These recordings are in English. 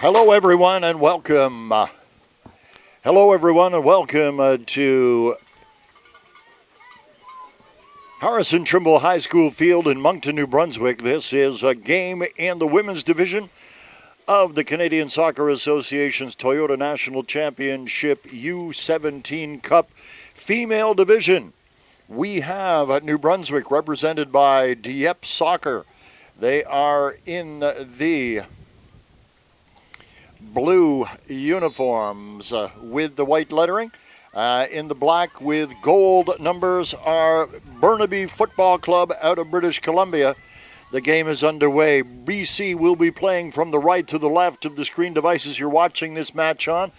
Hello, everyone, and welcome. To Harrison Trimble High School Field in Moncton, New Brunswick. This is a game in the women's division of the Canadian Soccer Association's Toyota National Championship U-17 Cup female division. We have New Brunswick represented by Dieppe Soccer. They are in the blue uniforms with the white lettering. In the black with gold numbers are Burnaby Football Club out of British Columbia. The game is underway. BC will be playing from the right to the left of the screen devices you're watching this match on.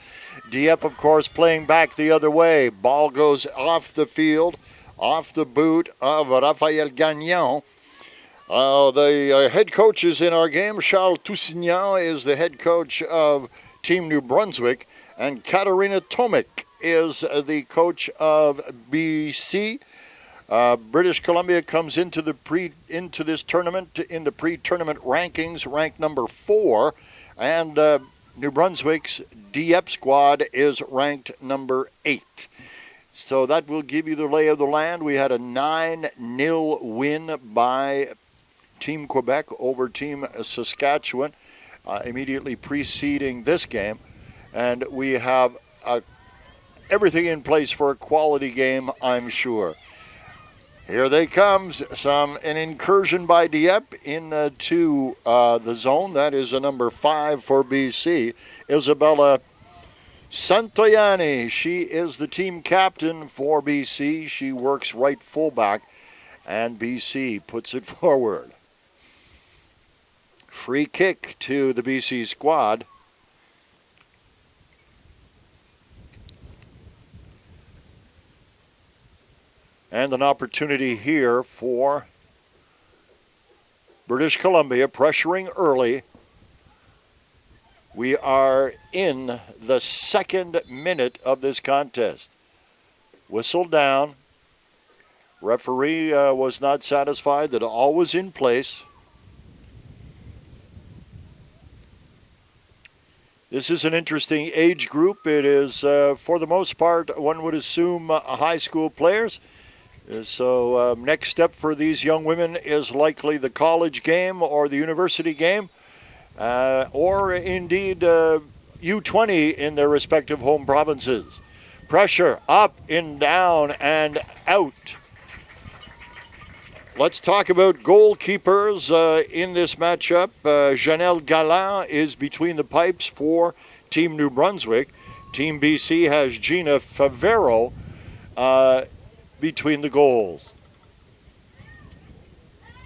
Dieppe, of course, playing back the other way. Ball goes off the field, off the boot of Raphael Gagnon. The head coach is in our game. Charles Toussignan is the head coach of Team New Brunswick, and Katarina Tomic is the coach of BC. British Columbia comes into this tournament in the pre-tournament rankings, ranked number 4, and New Brunswick's Dieppe squad is ranked number 8. So that will give you the lay of the land. We had a 9-0 win by Team Quebec over Team Saskatchewan immediately preceding this game. And we have everything in place for a quality game, I'm sure. Here they come. An incursion by Dieppe into the zone. That is a number 5 for BC. Isabella Santoyani. She is the team captain for BC. She works right fullback, and BC puts it forward. Free kick to the BC squad. And an opportunity here for British Columbia, pressuring early. We are in the second minute of this contest. Whistle down. Referee was not satisfied that all was in place. This is an interesting age group. It is, for the most part, one would assume high school players. So next step for these young women is likely the college game or the university game, or indeed U20 in their respective home provinces. Pressure up and down and out. Let's talk about goalkeepers in this matchup. Janelle Galland is between the pipes for Team New Brunswick. Team BC has Gina Favero between the goals.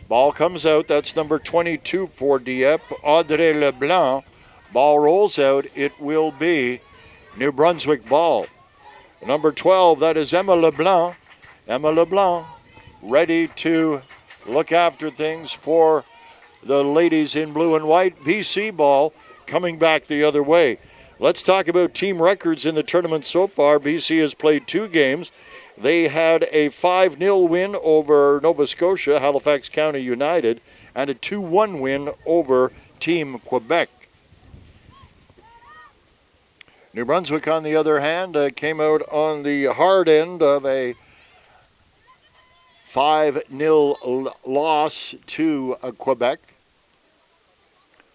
Ball comes out. That's number 22 for Dieppe, Audrey Leblanc. Ball rolls out. It will be New Brunswick ball. Number 12, that is Emma Leblanc. Emma Leblanc ready to look after things for the ladies in blue and white. BC ball coming back the other way. Let's talk about team records in the tournament so far. BC has played 2 games. They had a 5-0 win over Nova Scotia, Halifax County United, and a 2-1 win over Team Quebec. New Brunswick, on the other hand, came out on the hard end of a 5-0 loss to Quebec.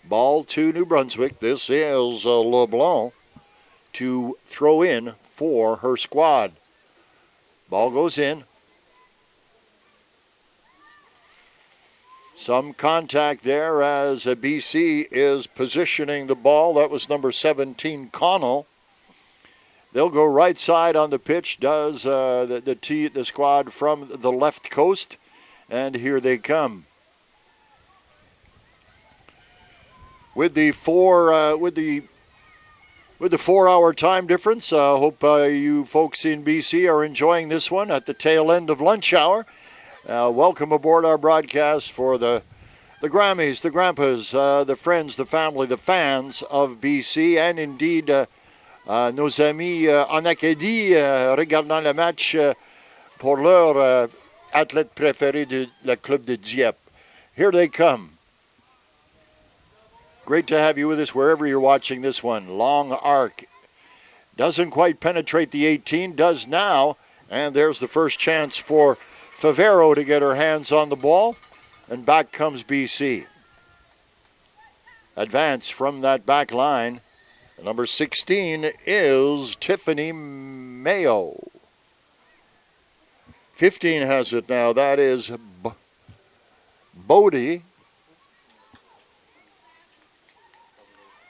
Ball to New Brunswick. This is LeBlanc to throw in for her squad. Ball goes in. Some contact there as BC is positioning the ball. That was number 17, Connell. They'll go right side on the pitch, does the squad from the left coast, and here they come. With the 4-hour time difference, hope you folks in BC are enjoying this one at the tail end of lunch hour. Welcome aboard our broadcast for the Grammies, the Grandpas, the friends, the family, the fans of BC, and indeed nos amis en Acadie regardant le match pour leur athlète préféré de la club de Dieppe. Here they come. Great to have you with us wherever you're watching this one. Long arc. Doesn't quite penetrate the 18, does now. And there's the first chance for Favero to get her hands on the ball. And back comes BC. Advance from that back line. Number 16 is Tiffany Mayo. 15 has it now. That is Bodie.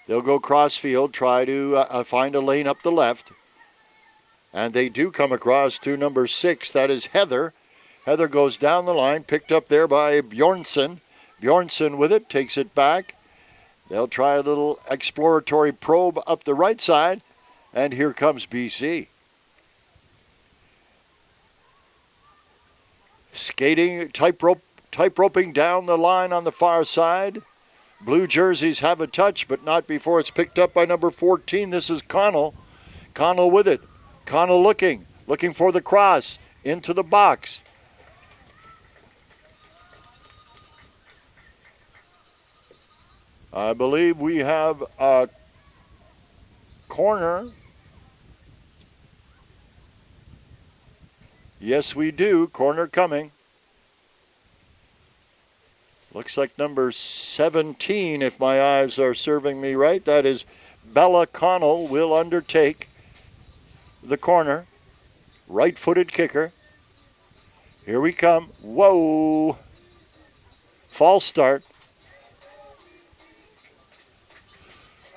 They'll go crossfield, try to find a lane up the left. And they do come across to number 6. That is Heather. Heather goes down the line, picked up there by Bjornsson. Bjornsson with it, takes it back. They'll try a little exploratory probe up the right side. And here comes BC. Skating, tight-roping down the line on the far side. Blue jerseys have a touch, but not before it's picked up by number 14. This is Connell. Connell with it. Connell looking for the cross into the box. I believe we have a corner. Yes, we do. Corner coming. Looks like number 17, if my eyes are serving me right. That is Bella Connell will undertake the corner. Right-footed kicker. Here we come. Whoa. False start.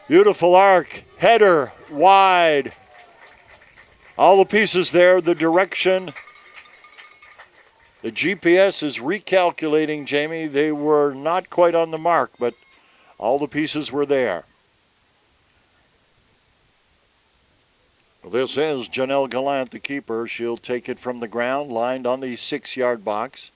Beautiful arc. Header. Wide. All the pieces there. The direction. The GPS is recalculating, Jamie. They were not quite on the mark, but all the pieces were there. This is Janelle Gallant, the keeper. She'll take it from the ground, lined on the 6-yard box.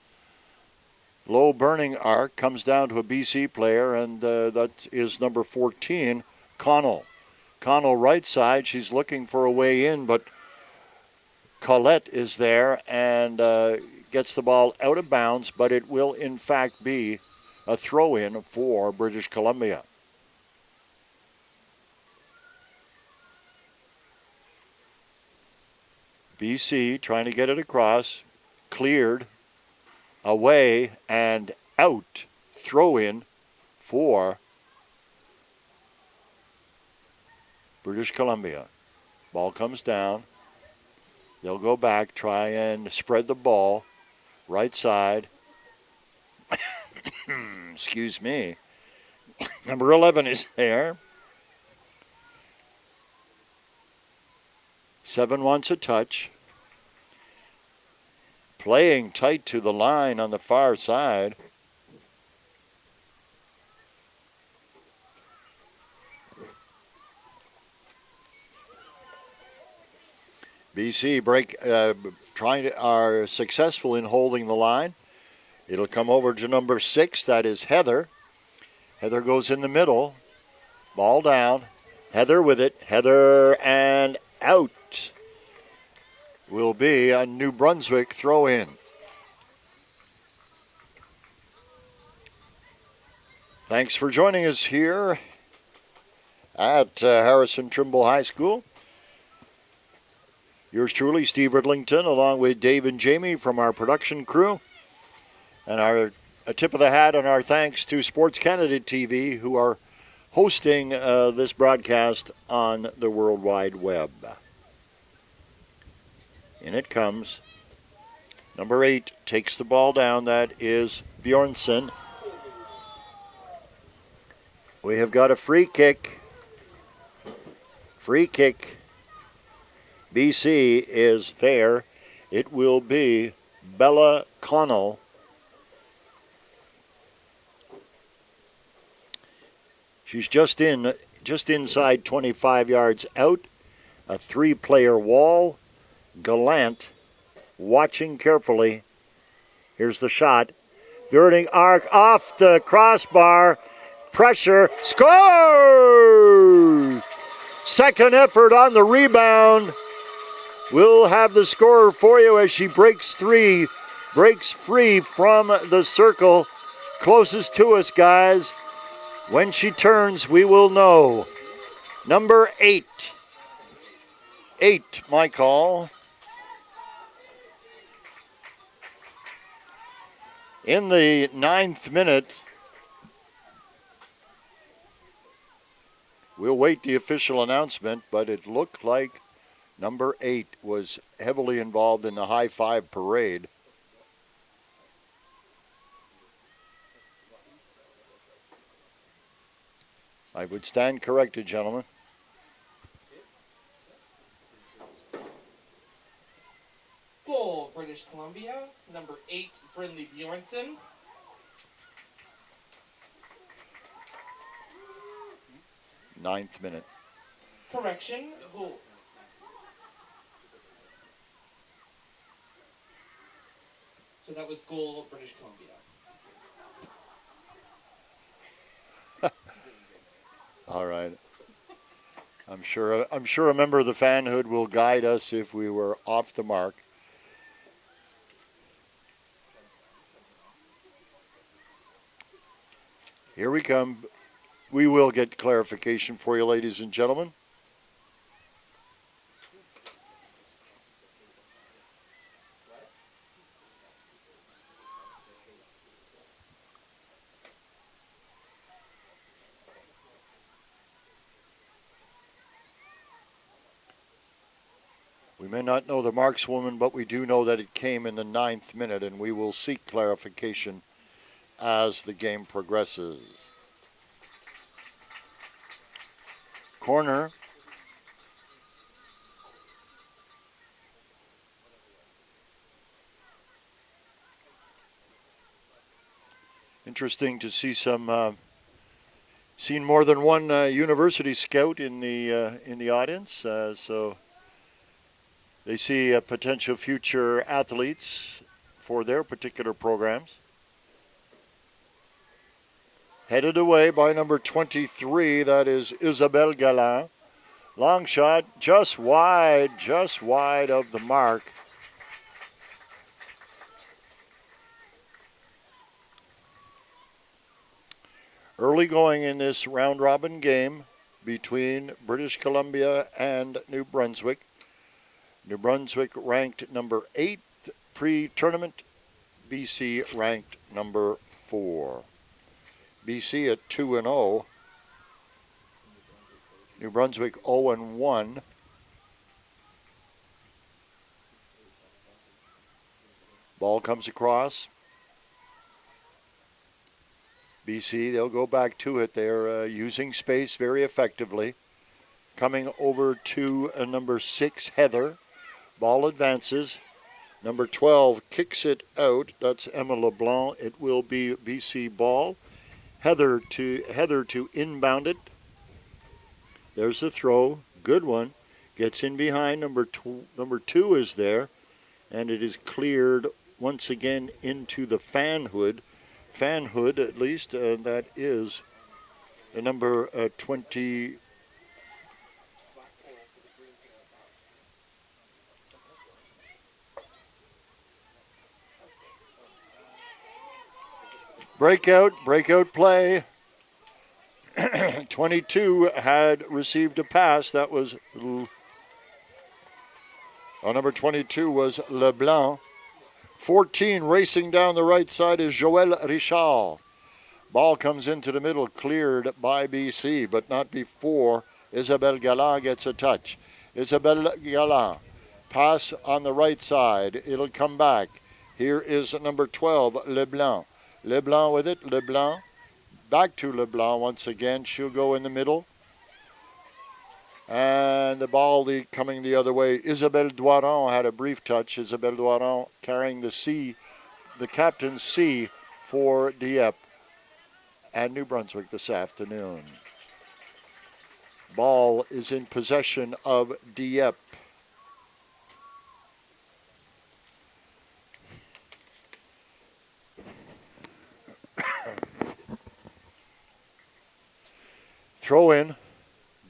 Low burning arc comes down to a BC player, and that is number 14, Connell. Connell right side. She's looking for a way in, but Colette is there and gets the ball out of bounds, but it will in fact be a throw-in for British Columbia. BC trying to get it across, cleared, away, and out. Throw-in for British Columbia. Ball comes down. They'll go back, try and spread the ball. Right side. Excuse me. Number 11 is there. 7 wants a touch. Playing tight to the line on the far side. BC are successful in holding the line. It'll come over to number 6. That is Heather. Heather goes in the middle. Ball down. Heather with it. Heather and out. Will be a New Brunswick throw-in. Thanks for joining us here at Harrison Trimble High School. Yours truly, Steve Ridlington, along with Dave and Jamie from our production crew. And a tip of the hat and our thanks to Sports Canada TV, who are hosting this broadcast on the World Wide Web. In it comes. Number 8 takes the ball down. That is Bjornsson. We have got a free kick. Free kick. BC is there. It will be Bella Connell. She's just inside 25 yards out. A 3-player wall. Gallant watching carefully. Here's the shot. Burning arc off the crossbar. Pressure. Scores! Second effort on the rebound. We'll have the score for you as she breaks free from the circle closest to us, guys. When she turns, we will know. Number 8. 8, my call. In the 9th minute, we'll wait the official announcement, but it looked like number 8 was heavily involved in the high five parade. I would stand corrected, gentlemen. Goal, British Columbia, number 8, Brindley Bjornsson. Ninth minute. Correction, goal. So that was goal, British Columbia. All right. I'm sure a member of the fanhood will guide us if we were off the mark. Here we come. We will get clarification for you, ladies and gentlemen. We may not know the markswoman, but we do know that it came in the 9th minute, and we will seek clarification as the game progresses. Corner. Interesting to see seen more than one university scout in the audience. So they see potential future athletes for their particular programs. Headed away by number 23, that is Isabelle Galland. Long shot, just wide of the mark. Early going in this round-robin game between British Columbia and New Brunswick. New Brunswick ranked number 8 pre-tournament. BC ranked number 4. BC at 2-0. New Brunswick 0-1. Ball comes across. BC, they'll go back to it. They're using space very effectively. Coming over to number 6, Heather. Ball advances. Number 12 kicks it out. That's Emma LeBlanc. It will be BC ball. Heather to inbound it. There's the throw. Good one. Gets in behind. Number 2 is there. And it is cleared once again into the fanhood. Fanhood, at least. That is the number 20. Breakout play. 22 had received a pass. That was, number 22 was LeBlanc. 14 racing down the right side is Joël Richard. Ball comes into the middle, cleared by BC, but not before Isabelle Galland gets a touch. Isabelle Galland, pass on the right side. It'll come back. Here is number 12, LeBlanc. LeBlanc with it. LeBlanc. Back to LeBlanc once again. She'll go in the middle. And the ball coming the other way. Isabelle Doiron had a brief touch. Isabelle Doiron carrying the captain's C for Dieppe and New Brunswick this afternoon. Ball is in possession of Dieppe. Throw in.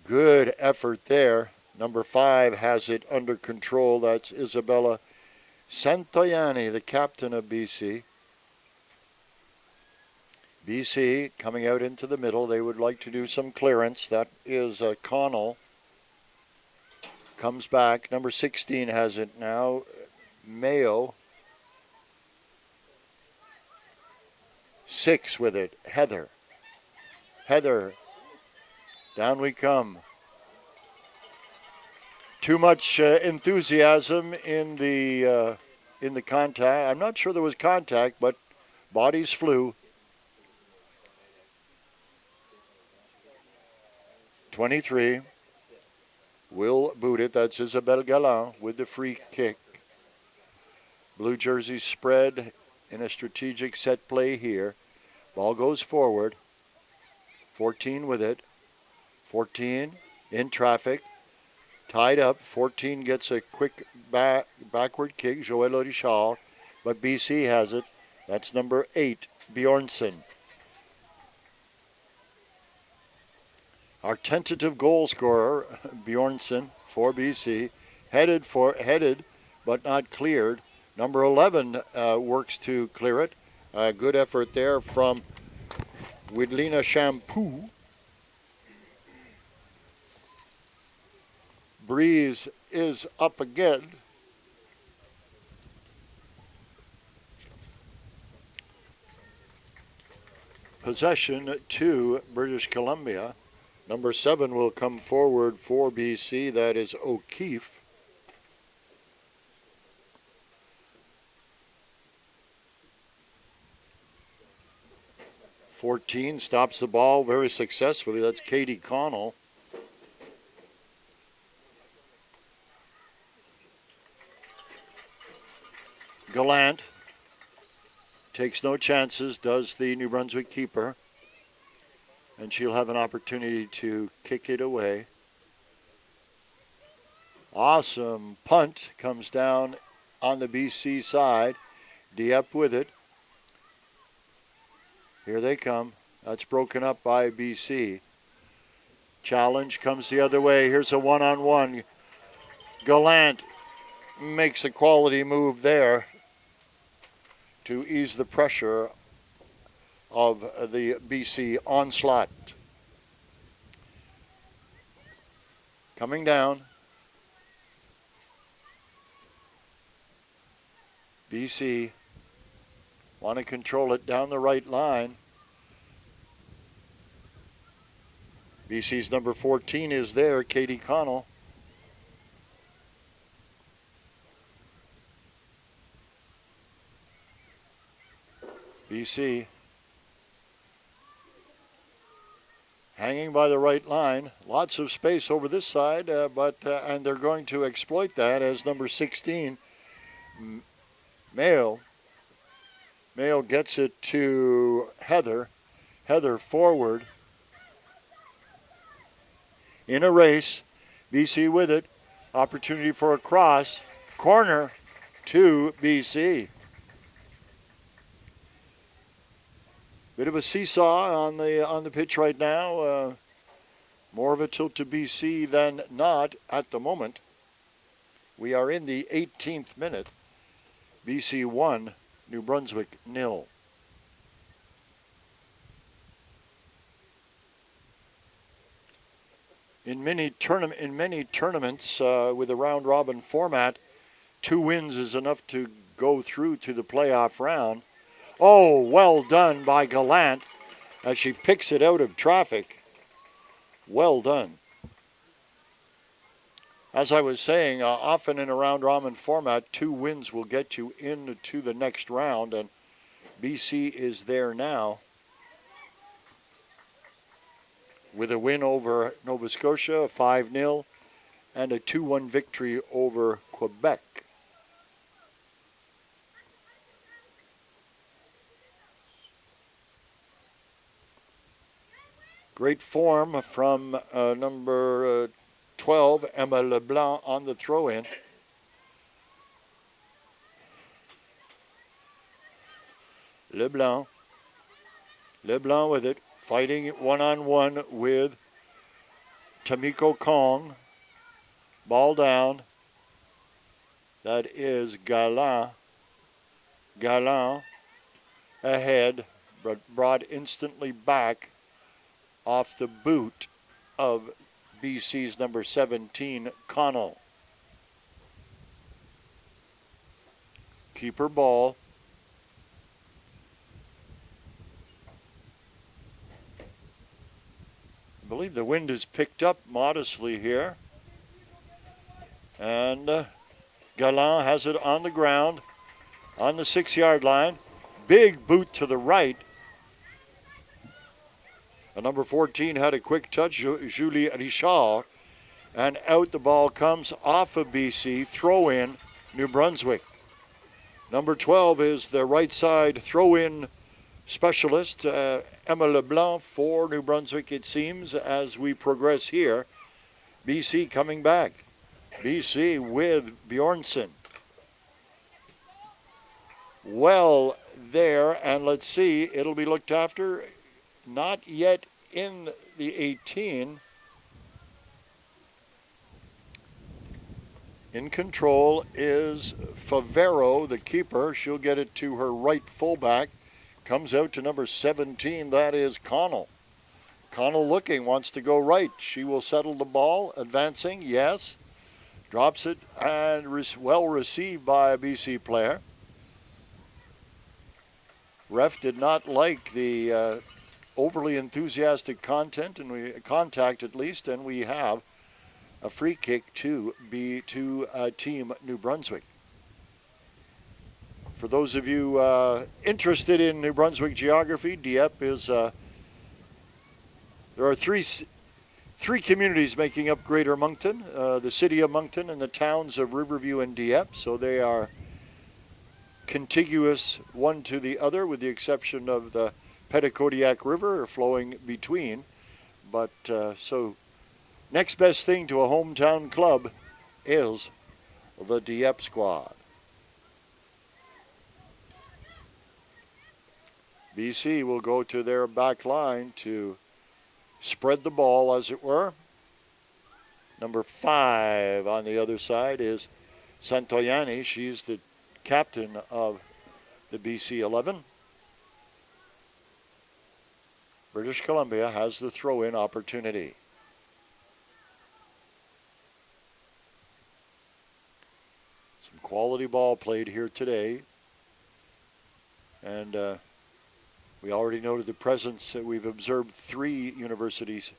Good effort there. Number 5 has it under control. That's Isabella Santoyani, the captain of BC. BC coming out into the middle. They would like to do some clearance. That is Connell. Comes back. Number 16 has it now. Mayo. 6 with it. Heather. Down we come. Too much enthusiasm in the contact. I'm not sure there was contact, but bodies flew. 23 will boot it. That's Isabelle Galland with the free kick. Blue jersey spread in a strategic set play here. Ball goes forward. 14 with it. 14 in traffic. Tied up. 14 gets a quick backward kick. Joël Richard. But BC has it. That's number 8, Bjornsson. Our tentative goal scorer, Bjornsson, for BC. Headed, but not cleared. Number 11 works to clear it. Good effort there from Widlina Shampoo. Breeze is up again. Possession to British Columbia. Number 7 will come forward for BC. That is O'Keefe. .14 stops the ball very successfully. That's Katie Connell. Gallant takes no chances, does the New Brunswick keeper. And she'll have an opportunity to kick it away. Awesome punt comes down on the BC side. Dieppe with it. Here they come. That's broken up by BC. Challenge comes the other way. Here's a one-on-one. Gallant makes a quality move there to ease the pressure of the BC onslaught. Coming down. BC want to control it down the right line. BC's number 14 is there, Katie Connell. BC hanging by the right line. Lots of space over this side, and they're going to exploit that as number 16, Mayo. Mayo gets it to Heather. Heather forward. In a race, BC with it. Opportunity for a cross. Corner to BC. Bit of a seesaw on the pitch right now. More of a tilt to BC than not at the moment. We are in the 18th minute. BC 1, New Brunswick 0. In many tournaments with a round-robin format, 2 wins is enough to go through to the playoff round. Oh, well done by Gallant as she picks it out of traffic. Well done. As I was saying, often in a round-robin format, 2 wins will get you into the next round, and BC is there now with a win over Nova Scotia, 5-0, and a 2-1 victory over Quebec. Great form from number 12, Emma Leblanc, on the throw-in. Leblanc with it, fighting one-on-one with Tamiko Kong. Ball down. That is Gallant. Gallant ahead. but brought instantly back off the boot of BC's number 17, Connell. Keeper ball. I believe the wind has picked up modestly here. And Galland has it on the ground on the 6-yard line. Big boot to the right. Number 14 had a quick touch, Julie Richard. And out the ball comes off of BC. Throw in New Brunswick. Number 12 is the right side throw-in specialist, Emma LeBlanc for New Brunswick, it seems, as we progress here. BC coming back. BC with Bjornsson. Well there, and let's see, it'll be looked after. Not yet in the 18. In control is Favero, the keeper. She'll get it to her right fullback. Comes out to number 17. That is Connell. Connell looking, wants to go right. She will settle the ball. Advancing, yes. Drops it and well received by a BC player. Ref did not like the overly enthusiastic contact, at least, and we have a free kick to be to Team New Brunswick. For those of you interested in New Brunswick geography, Dieppe is, there are three communities making up Greater Moncton, the city of Moncton and the towns of Riverview and Dieppe, so they are contiguous one to the other with the exception of the Petitcodiac River flowing between. But so next best thing to a hometown club is the Dieppe squad. BC will go to their back line to spread the ball, as it were. Number 5 on the other side is Santoyani. She's the captain of the BC 11. British Columbia has the throw-in opportunity. Some quality ball played here today. And we already noted the presence. We've observed 3 universities,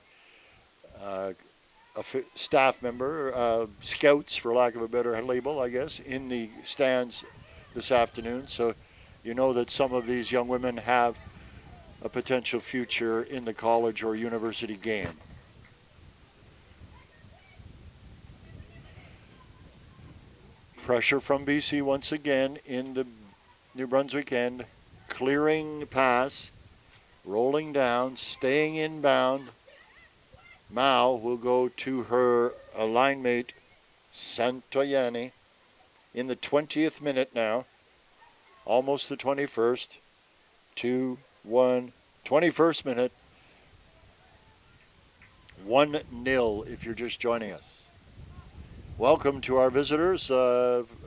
staff member, scouts, for lack of a better label, I guess, in the stands this afternoon. So you know that some of these young women have a potential future in the college or university game. Pressure from BC once again in the New Brunswick end. Clearing pass, rolling down, staying inbound. Mao will go to her line mate, Santoyani, in the 20th minute now. Almost the 21st. 2-1, 21st minute. 1-0 if you're just joining us. Welcome to our visitors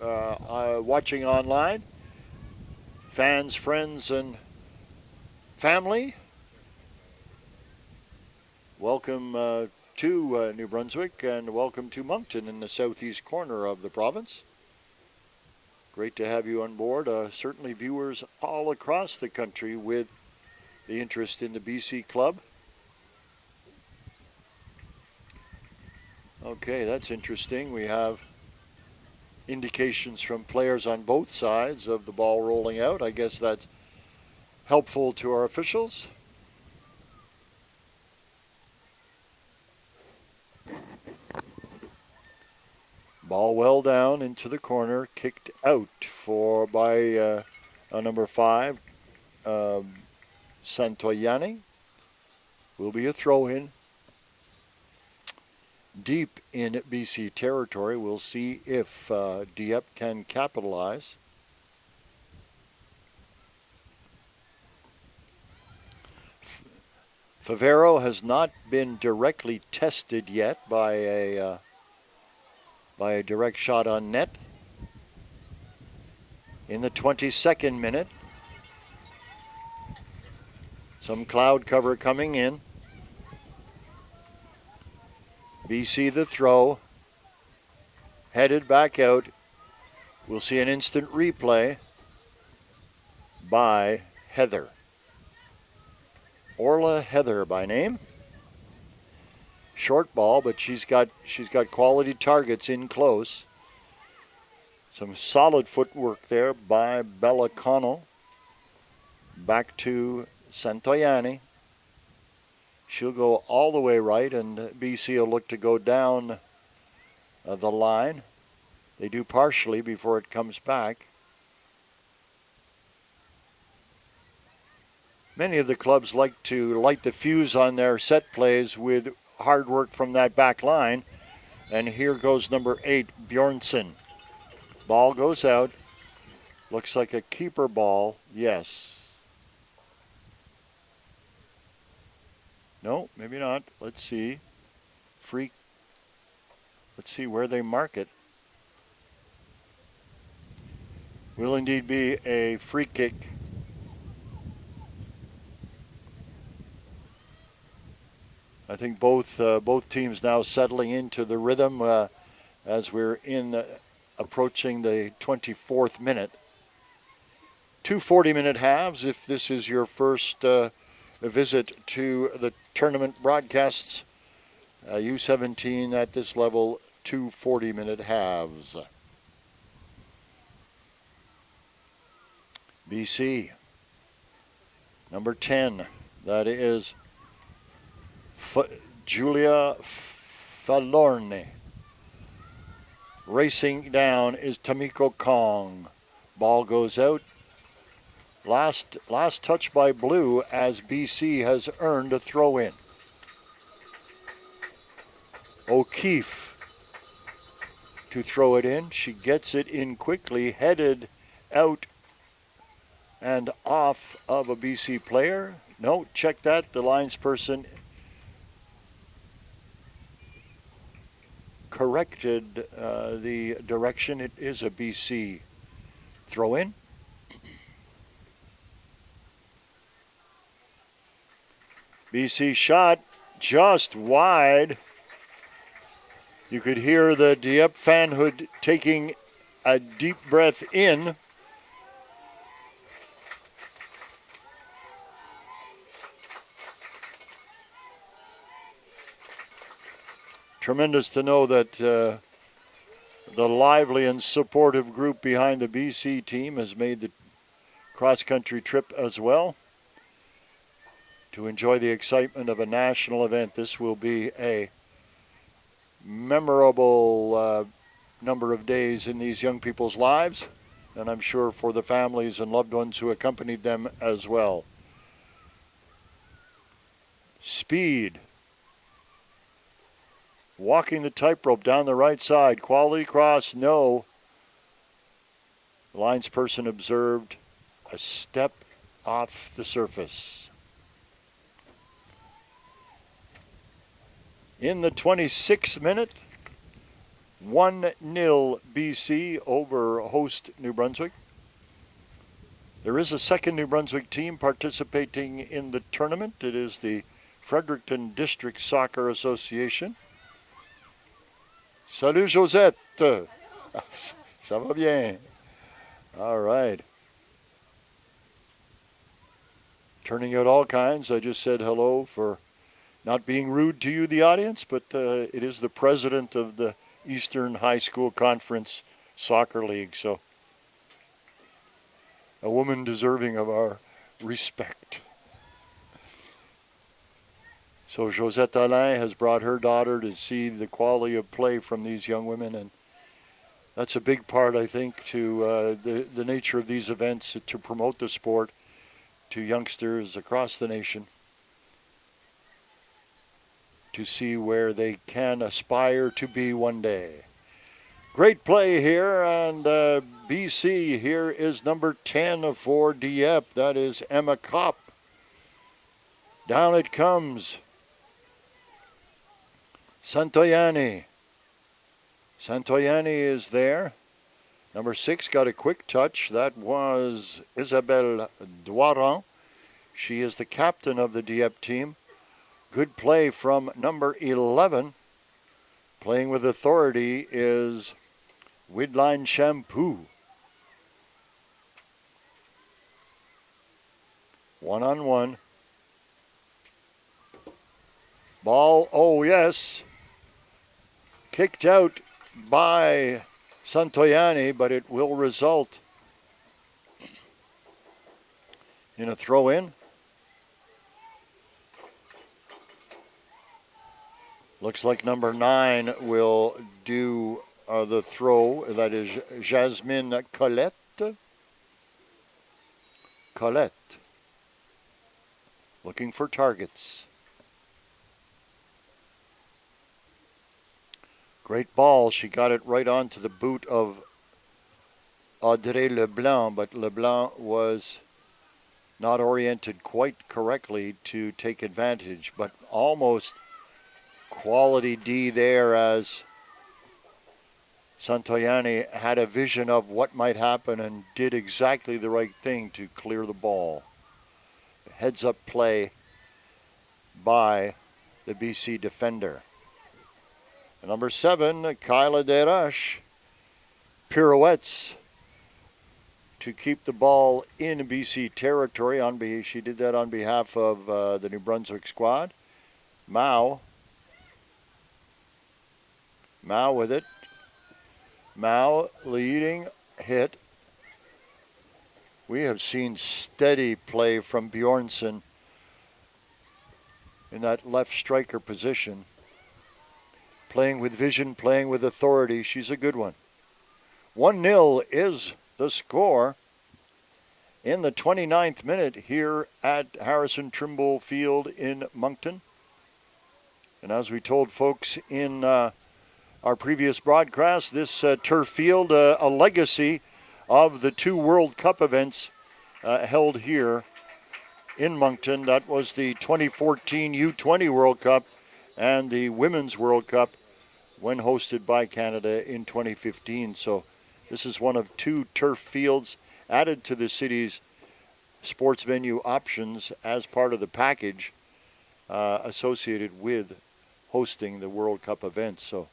watching online. Fans, friends, and family. Welcome to New Brunswick and welcome to Moncton in the southeast corner of the province. Great to have you on board. Certainly viewers all across the country with the interest in the BC club. Okay, that's interesting. We have indications from players on both sides of the ball rolling out. I guess that's helpful to our officials. Ball well down into the corner, kicked out by number 5, Santoyani. Will be a throw-in. Deep in BC territory. We'll see if Dieppe can capitalize. Favero has not been directly tested yet by a direct shot on net. In the 22nd minute, Some cloud cover coming in. BC the throw. Headed back out. We'll see an instant replay by Heather. Orla Heather by name. Short ball, but she's got quality targets in close. Some solid footwork there by Bella Connell. Back to Santoyani. She'll go all the way right, and BC will look to go down the line. They do partially before it comes back. Many of the clubs like to light the fuse on their set plays with hard work from that back line. And here goes number 8, Bjornsson. Ball goes out. Looks like a keeper ball. Yes. No, maybe not. Let's see. Free. Let's see where they mark it. Will indeed be a free kick. I think both teams now settling into the rhythm as we're approaching the 24th minute. 2 40-minute halves. If this is your first visit to the tournament broadcasts, U-17 at this level, 2 40-minute halves. BC, number 10, that is Julia Falorni. Racing down is Tamiko Kong. Ball goes out. Last touch by Blue as BC has earned a throw-in. O'Keefe to throw it in. She gets it in quickly, headed out and off of a BC player. No, check that. The linesperson corrected the direction. It is a BC throw-in. BC shot just wide. You could hear the Dieppe fanhood taking a deep breath in. Tremendous to know that the lively and supportive group behind the BC team has made the cross-country trip as well to enjoy the excitement of a national event. This will be a memorable number of days in these young people's lives, and I'm sure for the families and loved ones who accompanied them as well. Speed. Walking the tightrope down the right side. Quality cross, no. The linesperson observed a step off the surface. In the 26th minute, 1-0 BC over host New Brunswick. There is a second New Brunswick team participating in the tournament. It is the Fredericton District Soccer Association. Salut Josette. Ça va bien. All right. Turning out all kinds. I just said hello for not being rude to you, the audience, but it is the president of the Eastern High School Conference Soccer League, so a woman deserving of our respect. So Josette Alain has brought her daughter to see the quality of play from these young women, and that's a big part, I think, to the nature of these events, to promote the sport to youngsters across the nation, to see where they can aspire to be one day. Great play here, and BC, here is number 10 for Dieppe. That is Emma Kopp. Down it comes. Santoyani. Santoyani is there. Number 6 got a quick touch. That was Isabelle Doiron. She is the captain of the Dieppe team. Good play from number 11. Playing with authority is Widline Shampoo. 1-on-1. Ball, oh yes, kicked out by Santoyani, but it will result in a throw-in. Looks like number 9 will do the throw. That is Jasmine Colette. Colette. Looking for targets. Great ball. She got it right onto the boot of Audrey Leblanc, but Leblanc was not oriented quite correctly to take advantage, but almost quality D there as Santoyani had a vision of what might happen and did exactly the right thing to clear the ball. Heads up play by the BC defender. Number 7, Kyla Derash, pirouettes to keep the ball in BC territory. She did that on behalf of the New Brunswick squad. Mao with it. Mao leading hit. We have seen steady play from Bjornsson in that left striker position. Playing with vision, playing with authority. She's a good one. 1-0 is the score in the 29th minute here at Harrison Trimble Field in Moncton. And as we told folks in our previous broadcast, this turf field, a legacy of the 2 World Cup events held here in Moncton. That was the 2014 U-20 World Cup and the Women's World Cup when hosted by Canada in 2015. So this is one of 2 turf fields added to the city's sports venue options as part of the package associated with hosting the World Cup events. So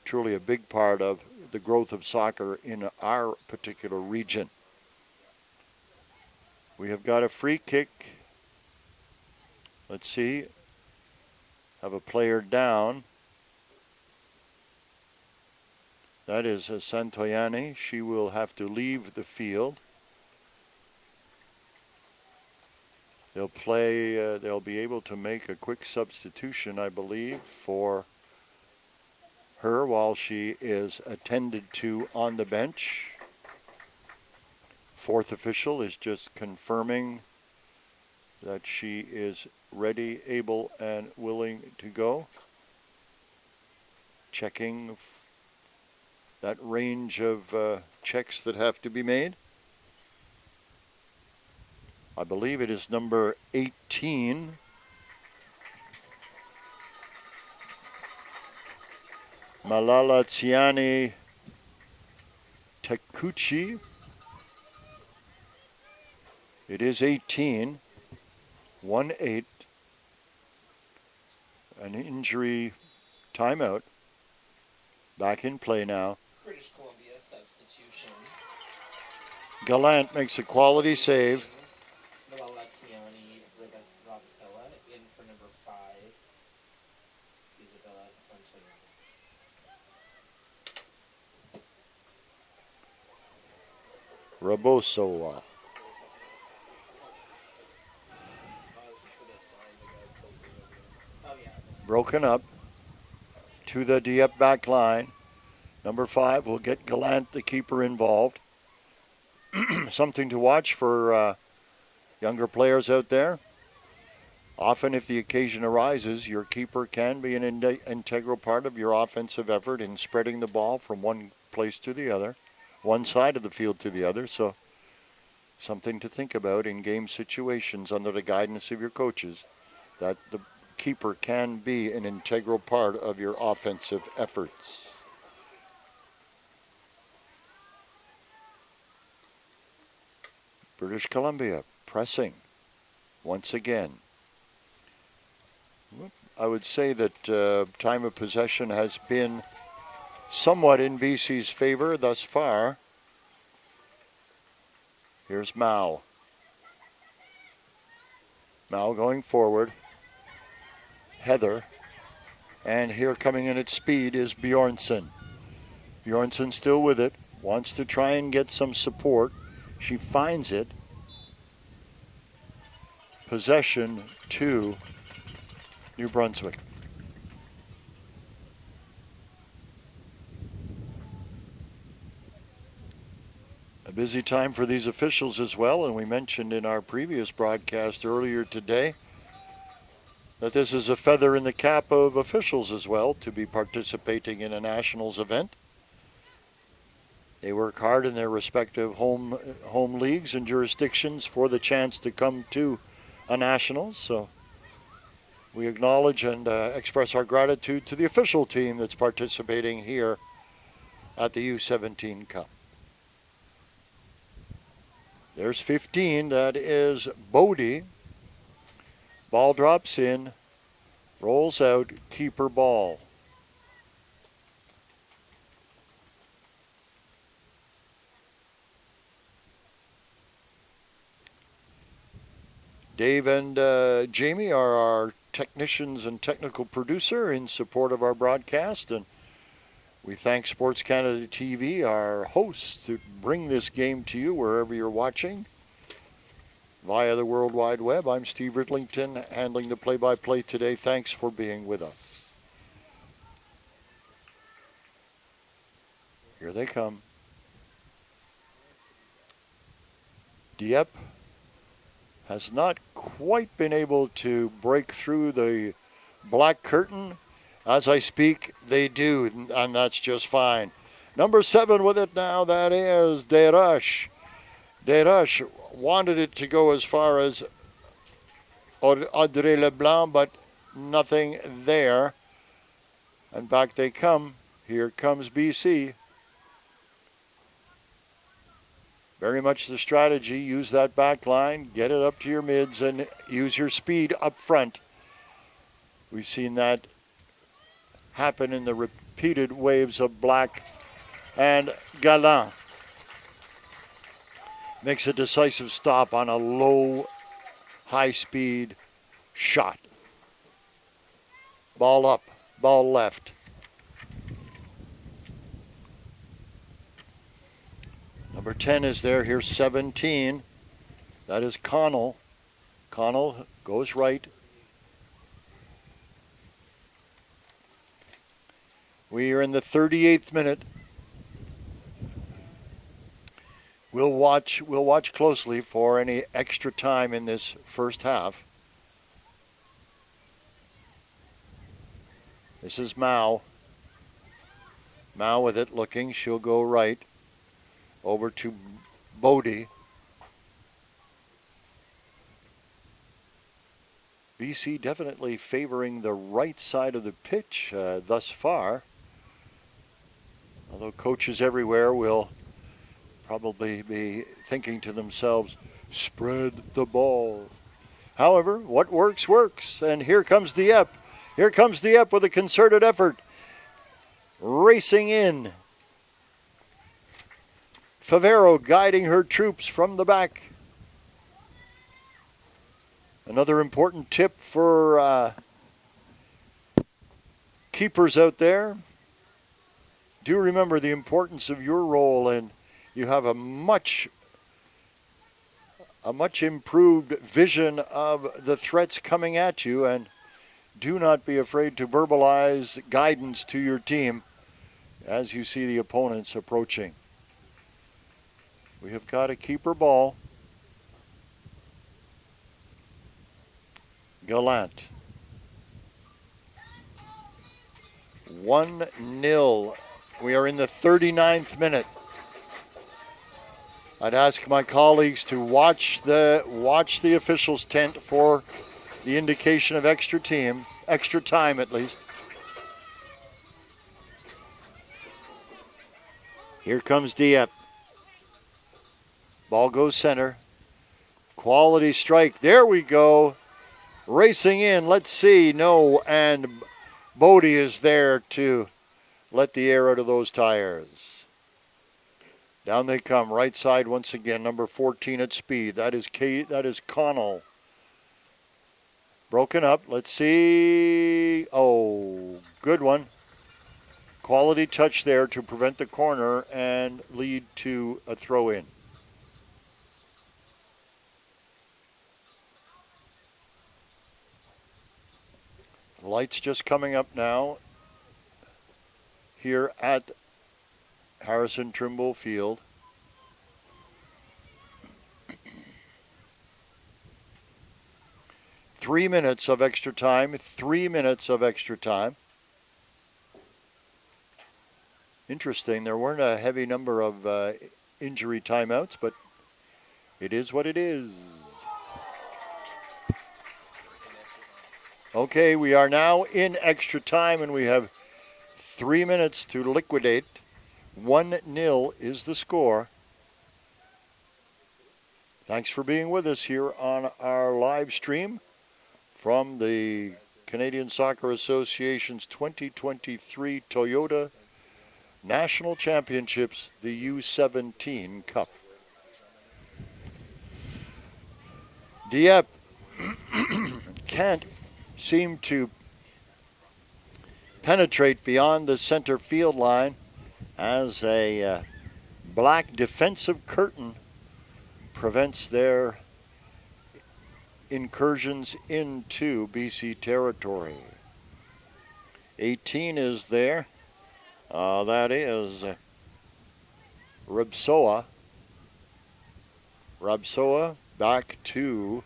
truly a big part of the growth of soccer in our particular region. We have got a free kick. Let's see. Have a player down. That is Santoyani. She will have to leave the field. They'll play, they'll be able to make a quick substitution, I believe, for her while she is attended to on the bench. 4th official is just confirming that she is ready, able, and willing to go. Checking that range of checks that have to be made. I believe it is number 18. Malala Tsiani Takuchi. It is 18. 1-8. An injury timeout. Back in play now. British Columbia substitution. Gallant makes a quality save. Malatiani Robicella in for number 5. Isabella Santoyani. Rabosoa. Broken up to the Dieppe back line. Number 5 will get Gallant, the keeper, involved. Something to watch for younger players out there. Often, if the occasion arises, your keeper can be an integral part of your offensive effort in spreading the ball from one place to the other, one side of the field to the other. So, something to think about in game situations under the guidance of your coaches, that the keeper can be an integral part of your offensive efforts. British Columbia pressing. once again. I would say that time of possession has been somewhat in BC's favor thus far. Here's Mao. Mao going forward. Heather. And here coming in at speed is Bjornsson. Bjornsson still with it. Wants to try and get some support. She finds it. Possession to New Brunswick. A busy time for these officials as well, and we mentioned in our previous broadcast earlier today that this is a feather in the cap of officials as well to be participating in a nationals event. They work hard in their respective home leagues and jurisdictions for the chance to come to a nationals. So we acknowledge and express our gratitude to the official team that's participating here at the U-17 Cup. There's 15. That is Bodie. Ball drops in, rolls out, keeper ball. Dave and Jamie are our technicians and technical producer in support of our broadcast, and we thank Sports Canada TV, our hosts, to bring this game to you wherever you're watching via the World Wide Web. I'm Steve Ridlington, handling the play-by-play today. Thanks for being with us. Here they come. Dieppe has not quite been able to break through the black curtain. As I speak, they do, and that's just fine. Number 7 with it now, that is Desroches. Desroches wanted it to go as far as Audrey Leblanc, but nothing there. And back they come. Here comes BC. Very much the strategy. Use that back line, get it up to your mids, and use your speed up front. We've seen that happen in the repeated waves of black. And Galland makes a decisive stop on a low, high-speed shot. Ball up, ball left. Number 10 is there. Here's 17. That is Connell. Connell goes right. We are in the 38th minute. We'll watch closely for any extra time in this first half. This is Mao. Mao with it looking. She'll go right. Over to Bodie. BC definitely favoring the right side of the pitch thus far. Although coaches everywhere will probably be thinking to themselves, spread the ball. However, what works, works. And here comes Dieppe. Here comes Dieppe with a concerted effort. Racing in. Favero guiding her troops from the back. Another important tip for keepers out there. Do remember the importance of your role, and you have a much improved vision of the threats coming at you, and do not be afraid to verbalize guidance to your team as you see the opponents approaching. We have got a keeper ball. Gallant. 1-0. We are in the 39th minute. I'd ask my colleagues to watch the officials' tent for the indication of extra time at least. Here comes Dieppe. Ball goes center. Quality strike. There we go. Racing in. Let's see. No. And Bodie is there to let the air out of those tires. Down they come. Right side once again. Number 14 at speed. That is Connell. Broken up. Let's see. Oh, good one. Quality touch there to prevent the corner and lead to a throw in. Lights just coming up now here at Harrison Trimble Field. Three minutes of extra time. 3 minutes of extra time. Interesting. There weren't a heavy number of injury timeouts, but it is what it is. Okay, we are now in extra time, and we have 3 minutes to liquidate. 1-0 is the score. Thanks for being with us here on our live stream from the Canadian Soccer Association's 2023 Toyota National Championships, the U-17 Cup. Dieppe can't seem to penetrate beyond the center field line as a black defensive curtain prevents their incursions into BC territory. 18 is there. That is Rabsoa. Rabsoa back to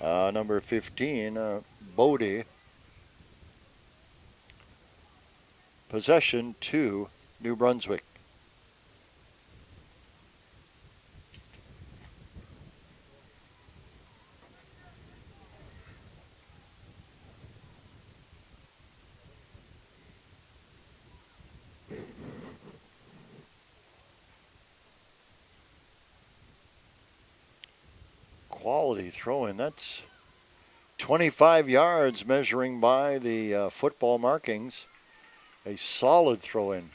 number 15, Bodie. Possession to New Brunswick. Quality throw-in. That's 25 yards measuring by the football markings. A solid throw-in.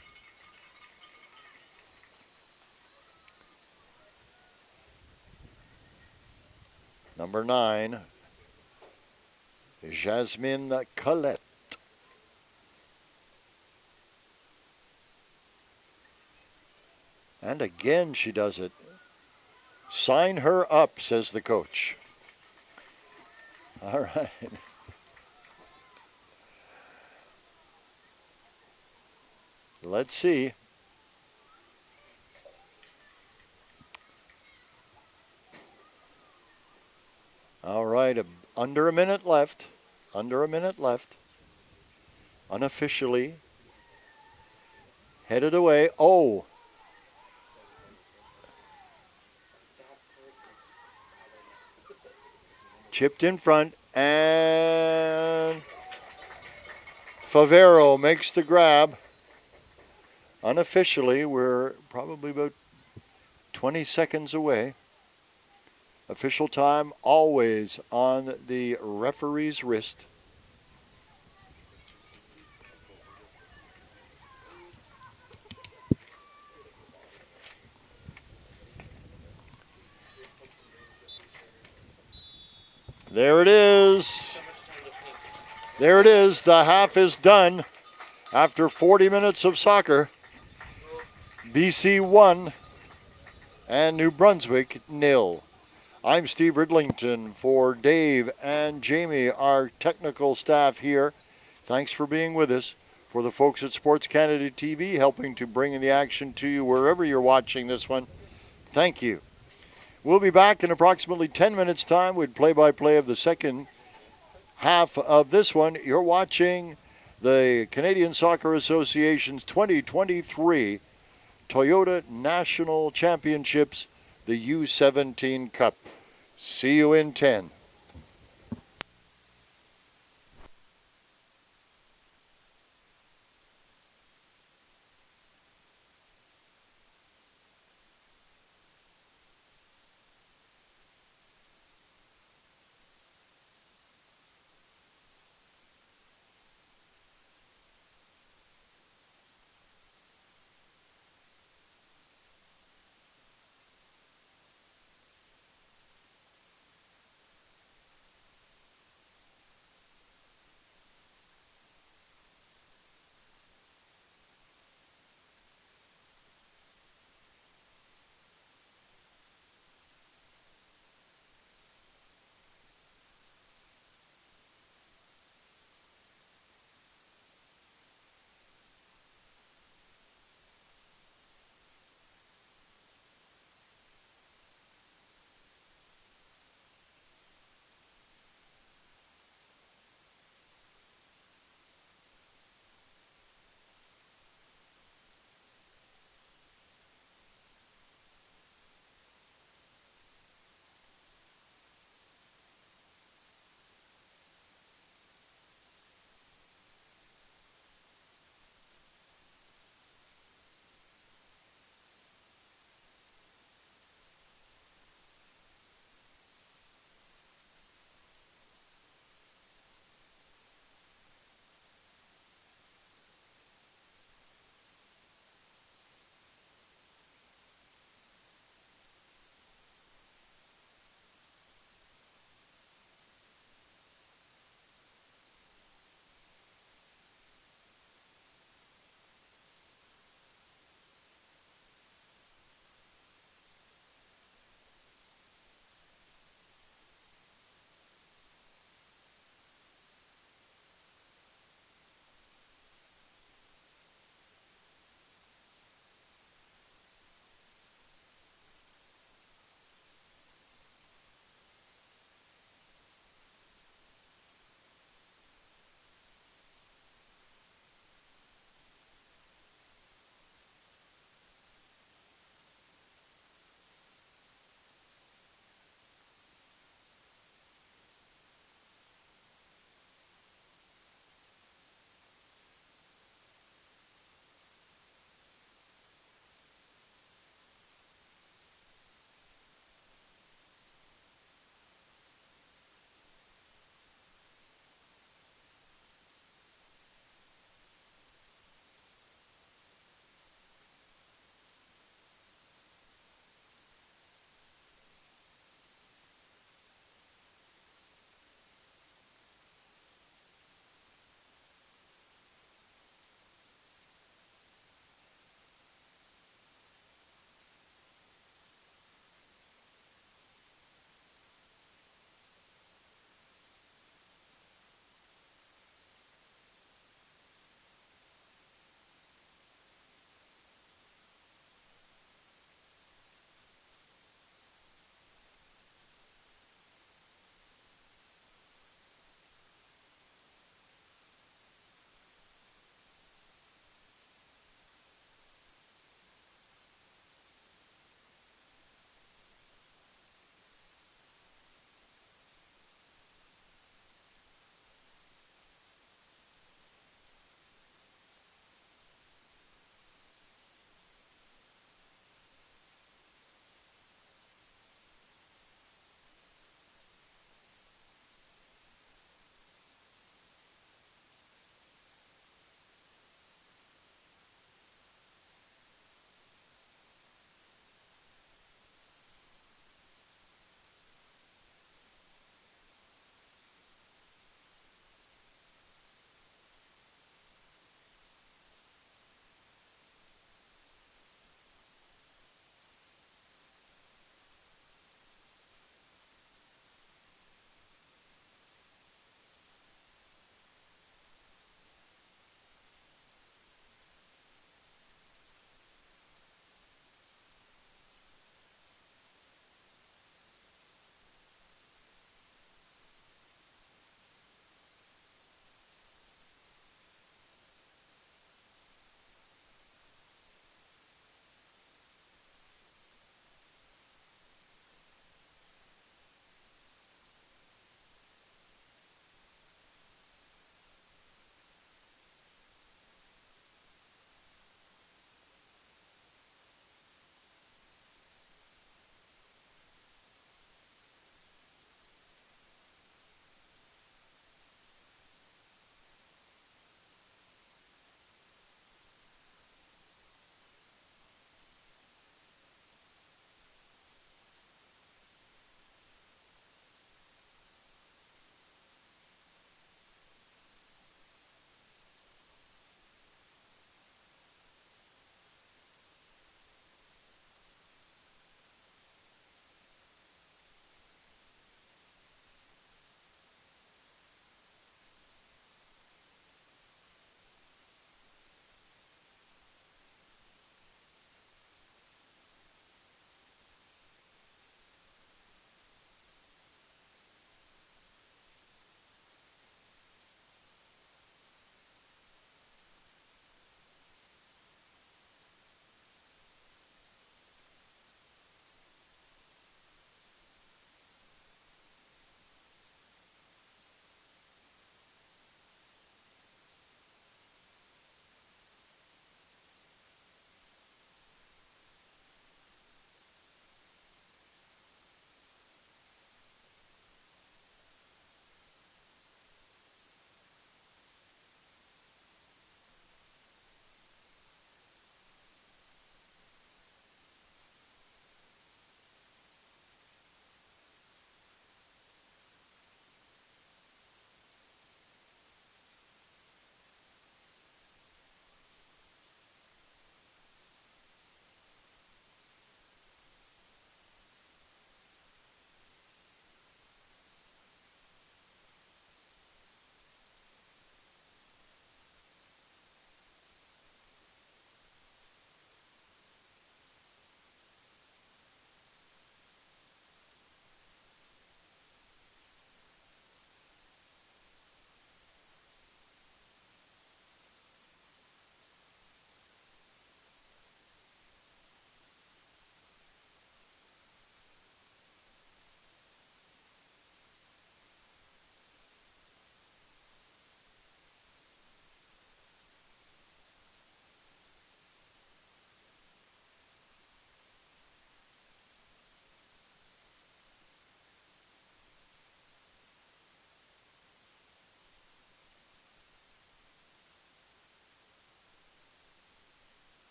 Number 9, Jasmine Collette. And again she does it. Sign her up, says the coach. All right. Let's see. All right, under a minute left. Under a minute left. Unofficially. Headed away. Oh. Chipped in front, and Favero makes the grab. Unofficially, we're probably about 20 seconds away. Official time always on the referee's wrist. There it is. There it is. The half is done after 40 minutes of soccer. BC 1 and New Brunswick 0. I'm Steve Ridlington for Dave and Jamie, our technical staff here. Thanks for being with us. For the folks at Sports Canada TV, helping to bring in the action to you wherever you're watching this one, thank you. We'll be back in approximately 10 minutes' time with play-by-play of the second half of this one. You're watching the Canadian Soccer Association's 2023 Toyota National Championships, the U-17 Cup. See you in 10.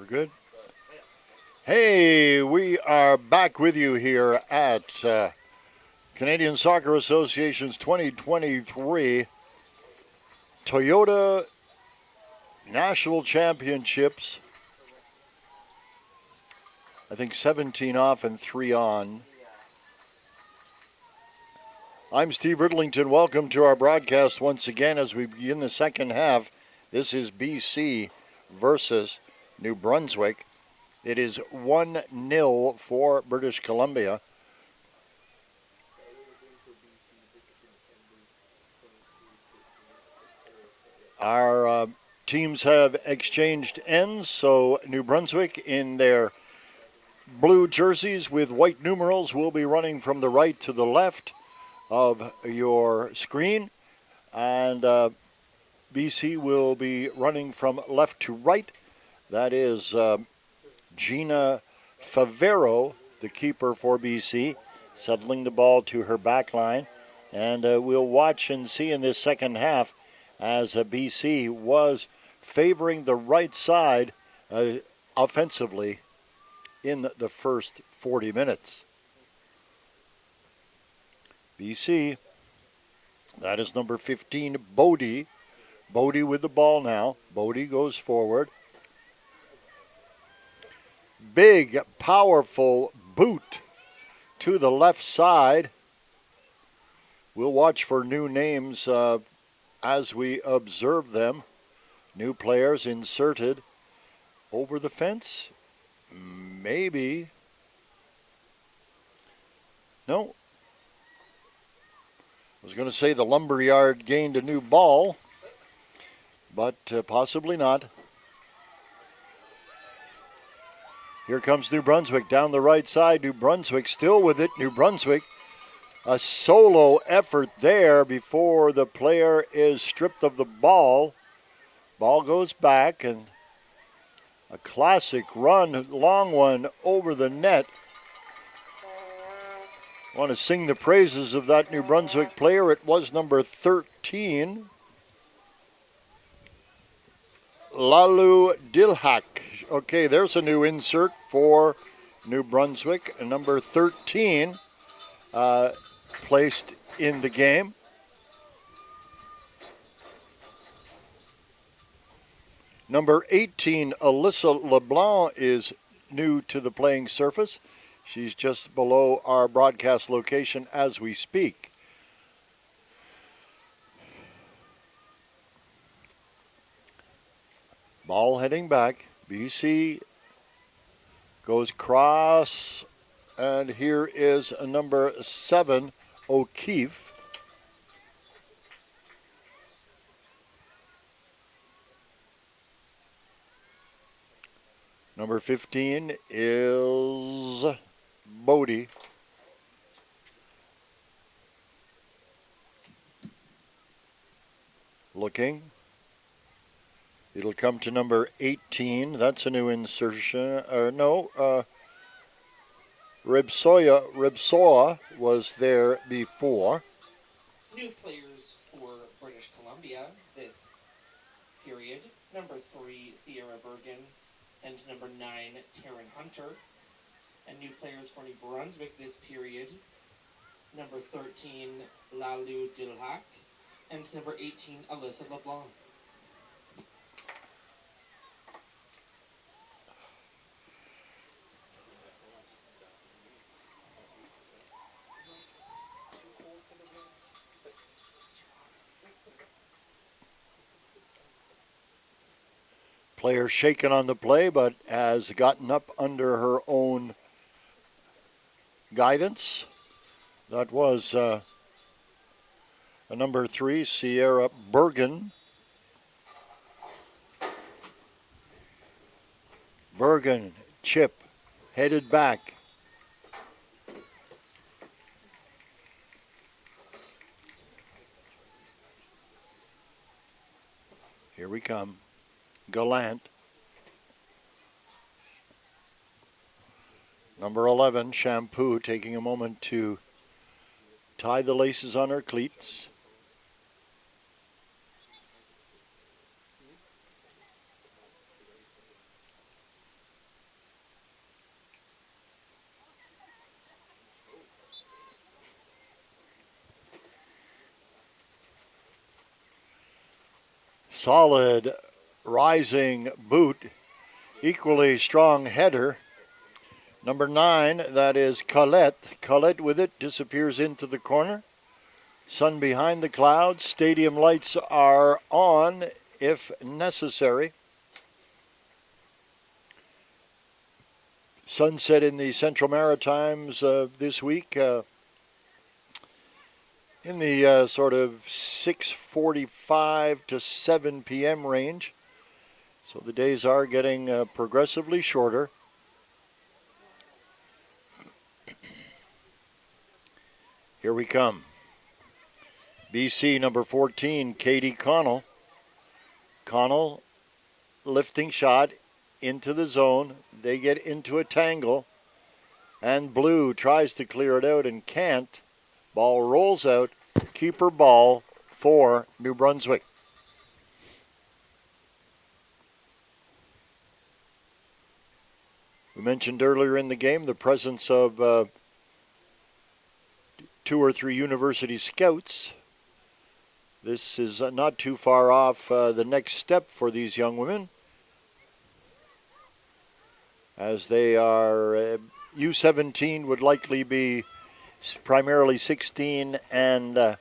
We're good. Hey, we are back with you here at Canadian Soccer Association's 2023 Toyota National Championships. I think 17 off and 3 on. I'm Steve Riddlington. Welcome to our broadcast once again as we begin the second half. This is BC versus New Brunswick. It is 1-0 for British Columbia. Our teams have exchanged ends, so New Brunswick in their blue jerseys with white numerals will be running from the right to the left of your screen, and BC will be running from left to right. That is Gina Favero, the keeper for BC, settling the ball to her back line. And we'll watch and see in this second half as BC was favoring the right side offensively in the first 40 minutes. BC, that is number 15, Bodie. Bodie with the ball now. Bodie goes forward. Big, powerful boot to the left side. We'll watch for new names as we observe them. New players inserted over the fence. Maybe. No. I was going to say the Lumberyard gained a new ball, but possibly not. Here comes New Brunswick down the right side. New Brunswick still with it. New Brunswick, a solo effort there before the player is stripped of the ball. Ball goes back and a classic run, long one over the net. I want to sing the praises of that New Brunswick player. It was number 13, Lalu Dilhak. Okay, there's a new insert for New Brunswick. Number 13 placed in the game. Number 18, Alyssa LeBlanc, is new to the playing surface. She's just below our broadcast location as we speak. Ball heading back. BC goes cross, and here is a number 7, O'Keefe. Number 15 is Bodie. Looking. It'll come to number 18. That's a new insertion. Ribsoa was there before. New players for British Columbia this period. Number 3, Sierra Bergen, and number 9, Taryn Hunter. And new players for New Brunswick this period. Number 13, Lalu Dilhak, and number 18, Alyssa LeBlanc. Player shaken on the play, but has gotten up under her own guidance. That was a number 3, Sierra Bergen. Bergen, chip, headed back. Here we come. Gallant. Number 11, Shampoo, taking a moment to tie the laces on her cleats. Solid rising boot. Equally strong header. Number 9, that is Colette. Colette with it disappears into the corner. Sun behind the clouds. Stadium lights are on if necessary. Sunset in the Central Maritimes this week in the sort of 6:45 to 7 p.m. range. So the days are getting progressively shorter. Here we come. BC number 14, Katie Connell. Connell lifting shot into the zone. They get into a tangle. And Blue tries to clear it out and can't. Ball rolls out. Keeper ball for New Brunswick. We mentioned earlier in the game the presence of 2 or 3 university scouts. This is not too far off the next step for these young women, as they are U-17 would likely be primarily 16 and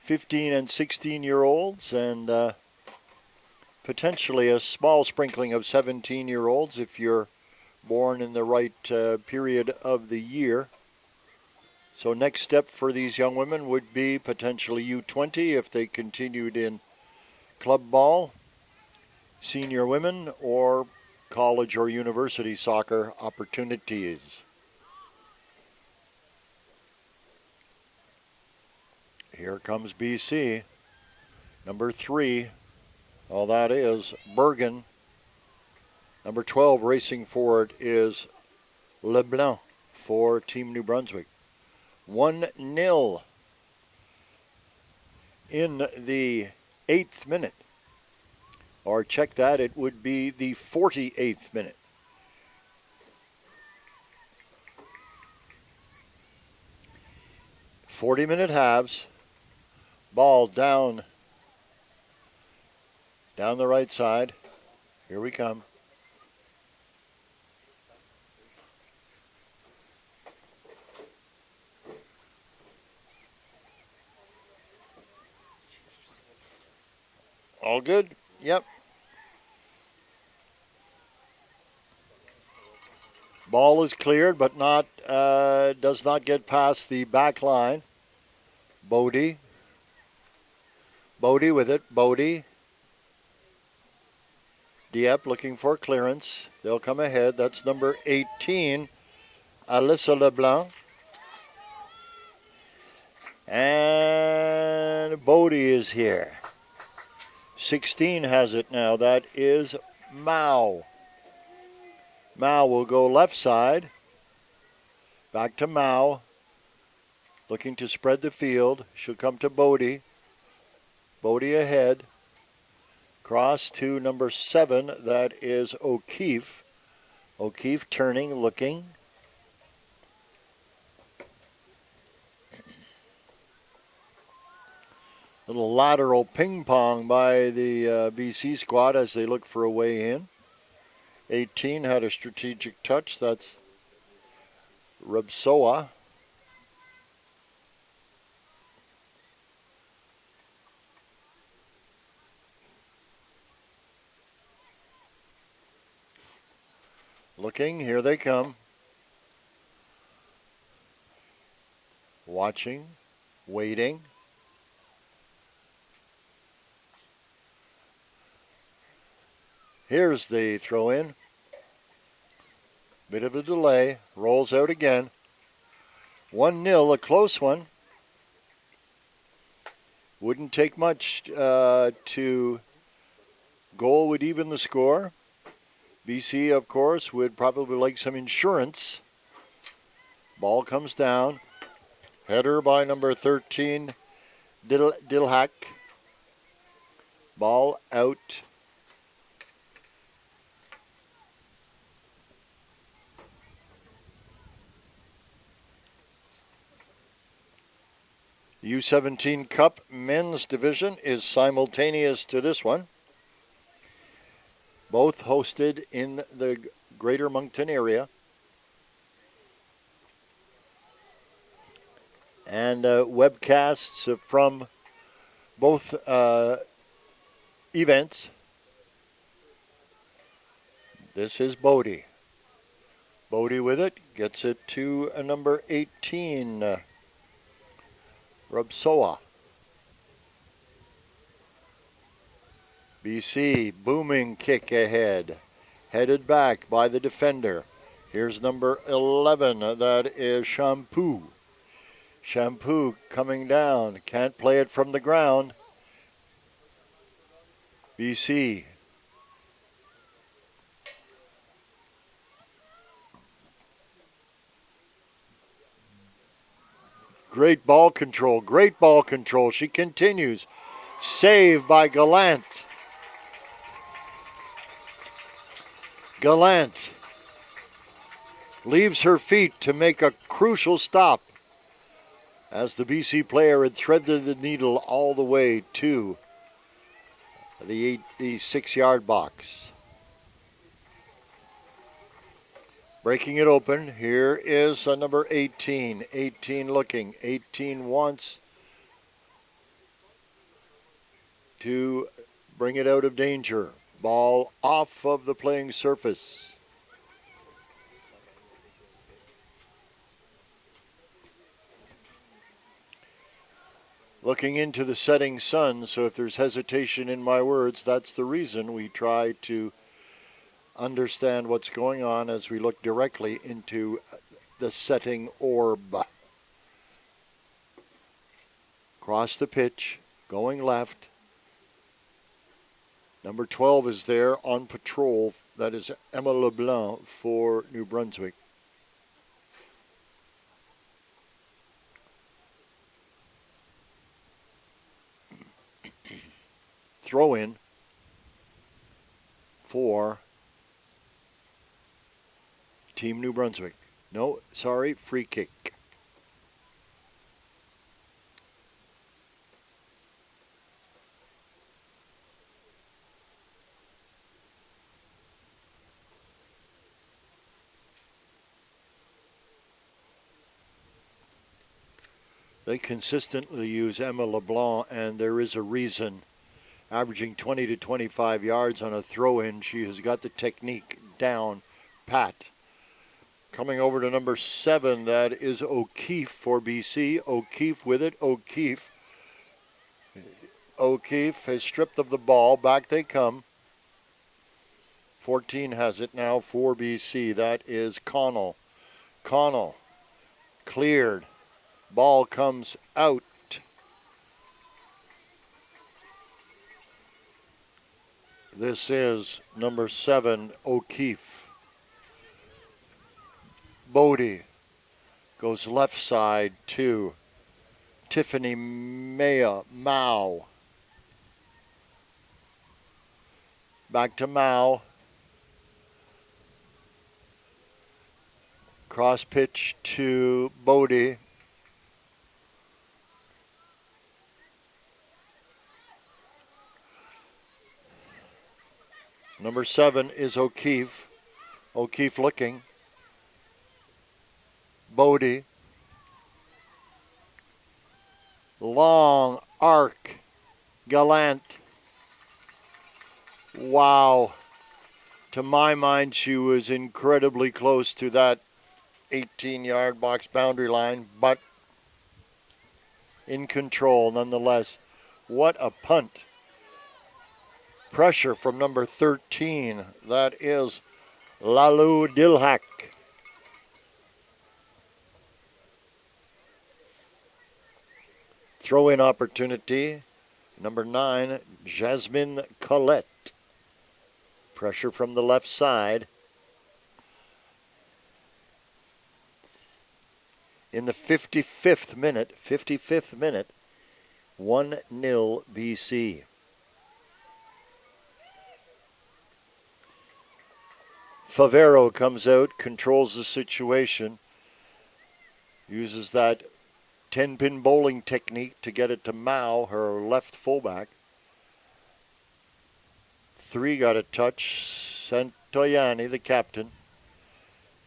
15 and 16-year-olds, and potentially a small sprinkling of 17-year-olds if you're born in the right period of the year. So next step for these young women would be potentially U-20 if they continued in club ball, senior women, or college or university soccer opportunities. Here comes BC. Number 3, all that is Bergen. Number 12 racing for it is LeBlanc for Team New Brunswick. 1-0 in the 8th minute. Or check that, it would be the 48th minute. "40-minute halves. Ball down the right side. Here we come. All good? Yep. Ball is cleared, but does not get past the back line. Bodie with it. Bodie. Dieppe looking for clearance. They'll come ahead. That's number 18, Alyssa LeBlanc. And Bodie is here. 16 has it now. That is Mao. Mao will go left side. Back to Mao. Looking to spread the field. She'll come to Bodie. Bodie ahead. Cross to number 7. That is O'Keefe. O'Keefe turning, looking. Little lateral ping pong by the BC squad as they look for a way in. 18 had a strategic touch. That's Rabsoa. Looking, here they come. Watching, waiting. Here's the throw in. Bit of a delay. Rolls out again. 1-0, a close one. Wouldn't take much to goal would even the score. BC, of course, would probably like some insurance. Ball comes down. Header by number 13, Dilhack. Ball out. U-17 Cup men's division is simultaneous to this one. Both hosted in the Greater Moncton area. And webcasts from both events. This is Bodie. Bodie with it, gets it to number 18, Rubsoa. BC, booming kick ahead. Headed back by the defender. Here's number 11, that is Shampoo. Shampoo coming down, can't play it from the ground. BC. Great ball control, great ball control. She continues. Saved by Gallant. Gallant leaves her feet to make a crucial stop as the BC player had threaded the needle all the way to the 6-yard box. Breaking it open, here is number 18. 18 looking, 18 wants to bring it out of danger. Ball off of the playing surface. Looking into the setting sun, so if there's hesitation in my words, that's the reason we try to understand what's going on as we look directly into the setting orb. Cross the pitch, going left. Number 12 is there on patrol. That is Emma LeBlanc for New Brunswick. Throw in for Team New Brunswick. No, sorry, free kick. They consistently use Emma LeBlanc, and there is a reason. Averaging 20 to 25 yards on a throw-in. She has got the technique down pat. Coming over to number 7, that is O'Keefe for BC. O'Keefe with it. O'Keefe has stripped of the ball. Back they come. 14 has it now for BC. That is Connell. Connell cleared. Ball comes out. This is number 7, O'Keefe. Bodie goes left side to Tiffany Mao. Back to Mao. Cross pitch to Bodie. Number 7 is O'Keefe. O'Keefe looking. Bodie. Long arc. Gallant. Wow. To my mind, she was incredibly close to that 18-yard box boundary line, but in control nonetheless. What a punt. Pressure from number 13. That is Lalu Dilhak. Throw-in opportunity. Number 9, Jasmine Collette. Pressure from the left side. In the 55th minute, 1-0 BC. Favero comes out, controls the situation, uses that 10-pin bowling technique to get it to Mao, her left fullback. 3 got a touch. Santoyani, the captain.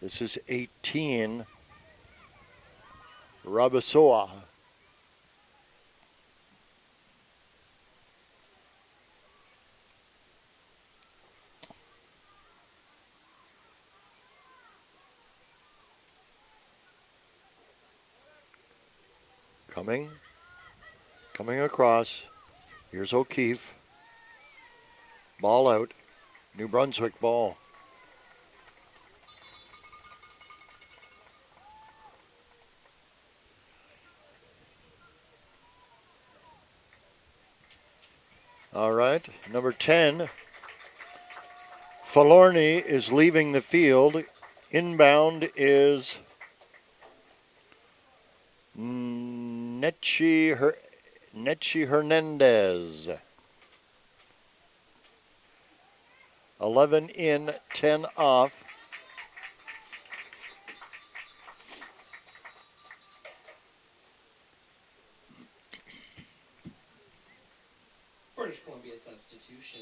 This is 18. Rabasoa. Coming across. Here's O'Keefe. Ball out. New Brunswick ball. All right, number 10. Falorni is leaving the field. Inbound is Nechi Hernandez. 11 in, 10 off. British Columbia substitution.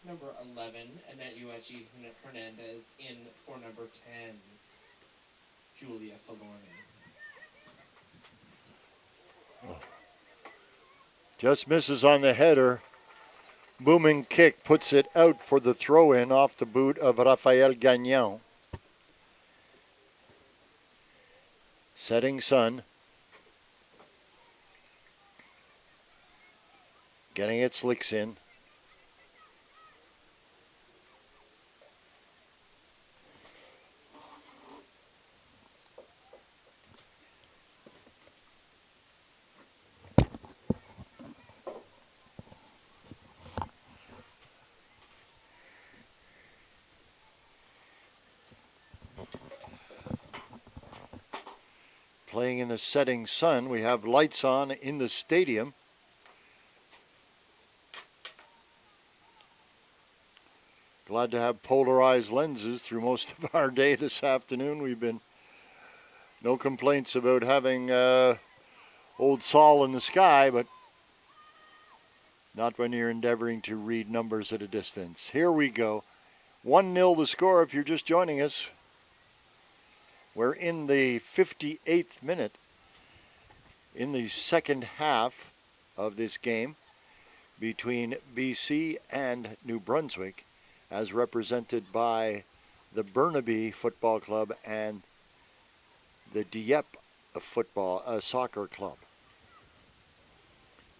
Number 11, Annette Uechi Hernandez in for number 10, Julia Falorni. Just misses on the header. Booming kick puts it out for the throw-in off the boot of Raphael Gagnon. Setting sun. Getting its licks in. Playing in the setting sun, we have lights on in the stadium. Glad to have polarized lenses through most of our day this afternoon. We've been no complaints about having old Sol in the sky, but not when you're endeavoring to read numbers at a distance. Here we go. 1-0 the score if you're just joining us. We're in the 58th minute in the second half of this game between BC and New Brunswick, as represented by the Burnaby Football Club and the Dieppe soccer club.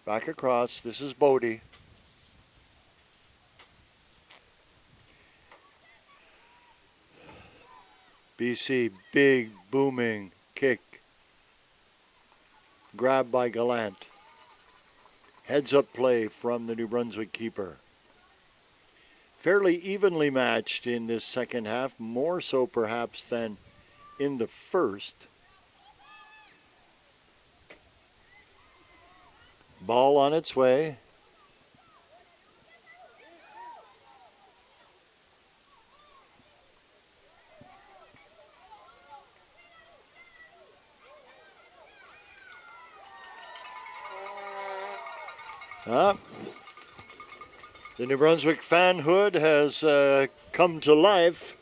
Back across, this is Bodie. BC, big booming kick. Grabbed by Gallant. Heads up play from the New Brunswick keeper. Fairly evenly matched in this second half, more so perhaps than in the first. Ball on its way. The New Brunswick fanhood has come to life.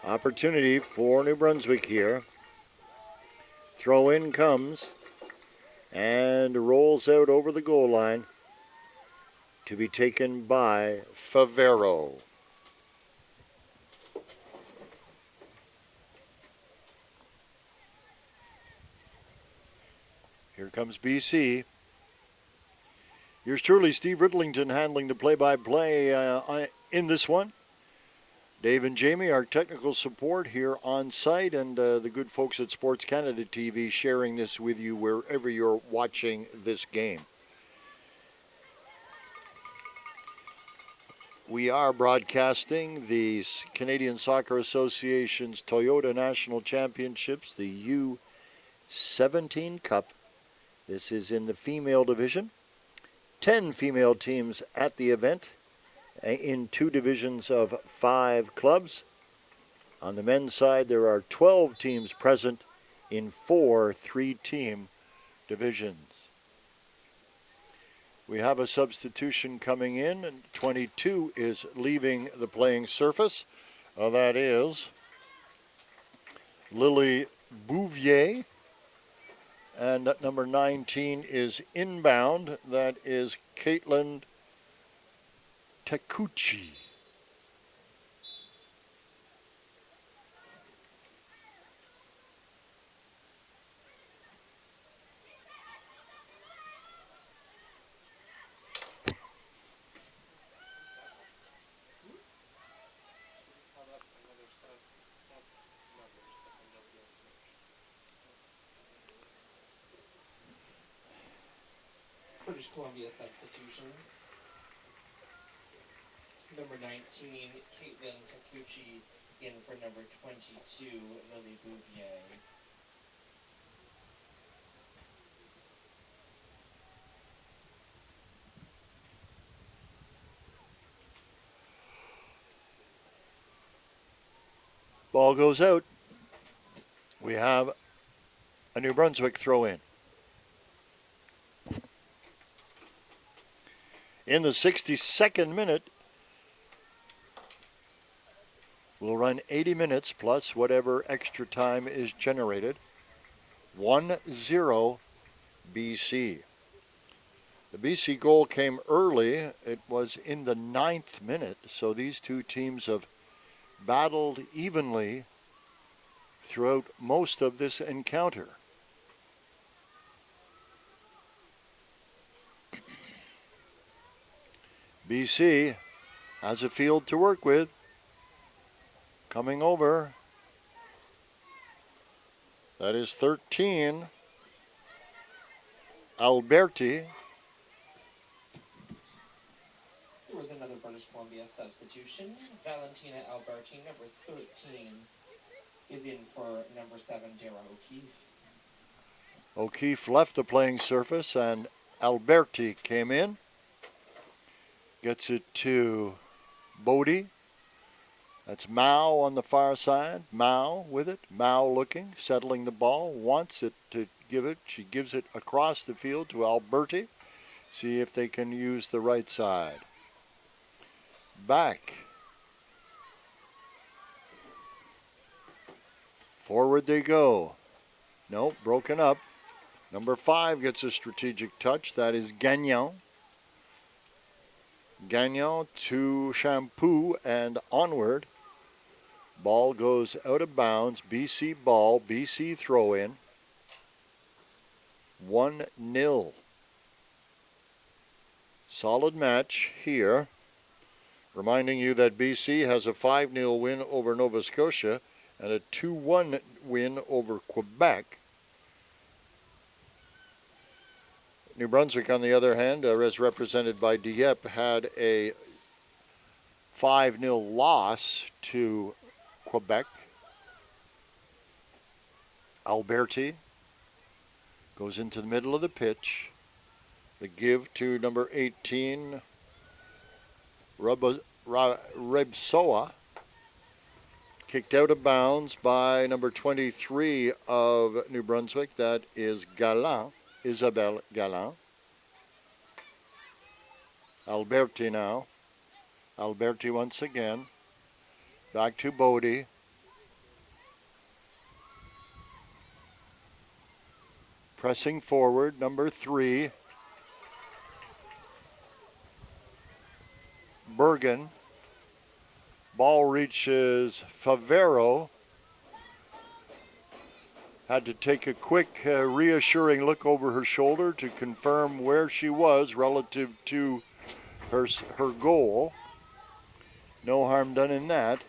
Opportunity for New Brunswick here. Throw in comes and rolls out over the goal line to be taken by Favero. Here comes BC. Yours truly, Steve Riddlington, handling the play-by-play in this one. Dave and Jamie, our technical support here on site, and the good folks at Sports Canada TV sharing this with you wherever you're watching this game. We are broadcasting the Canadian Soccer Association's Toyota National Championships, the U-17 Cup. This is in the female division. 10 female teams at the event, in 2 divisions of 5 clubs. On the men's side, there are 12 teams present in 4 3-team divisions. We have a substitution coming in, and 22 is leaving the playing surface. That is Lily Bouvier. And at number 19 is inbound. That is Caitlin Takuchi. British Columbia substitutions. Number 19, Caitlin Takuchi, in for number 22, Lily Bouvier. Ball goes out. We have a New Brunswick throw in. In the 62nd minute, we'll run 80 minutes plus whatever extra time is generated. 1-0 BC. The BC goal came early. It was in the 9th minute, so these two teams have battled evenly throughout most of this encounter. BC has a field to work with. Coming over. That is 13. Alberti. There was another British Columbia substitution. Valentina Alberti, number 13, is in for number 7, Dara O'Keefe. O'Keefe left the playing surface and Alberti came in. Gets it to Bodie. That's Mao on the far side. Mao with it. Mao looking, settling the ball. Wants it to give it. She gives it across the field to Alberti. See if they can use the right side. Back. Forward they go. No, broken up. Number 5 gets a strategic touch. That is Gagnon. Gagnon to Shampoo and onward. Ball goes out of bounds. BC ball. BC throw in. 1-0. Solid match here. Reminding you that BC has a 5-0 win over Nova Scotia and a 2-1 win over Quebec. New Brunswick, on the other hand, as represented by Dieppe, had a 5-0 loss to Quebec. Alberti goes into the middle of the pitch. The give to number 18, Rebsoa. Kicked out of bounds by number 23 of New Brunswick. That is Galland. Isabelle Galland. Alberti now. Alberti once again. Back to Bodie. Pressing forward, number 3. Bergen. Ball reaches Favero. Had to take a quick, reassuring look over her shoulder to confirm where she was relative to her goal. No harm done in that.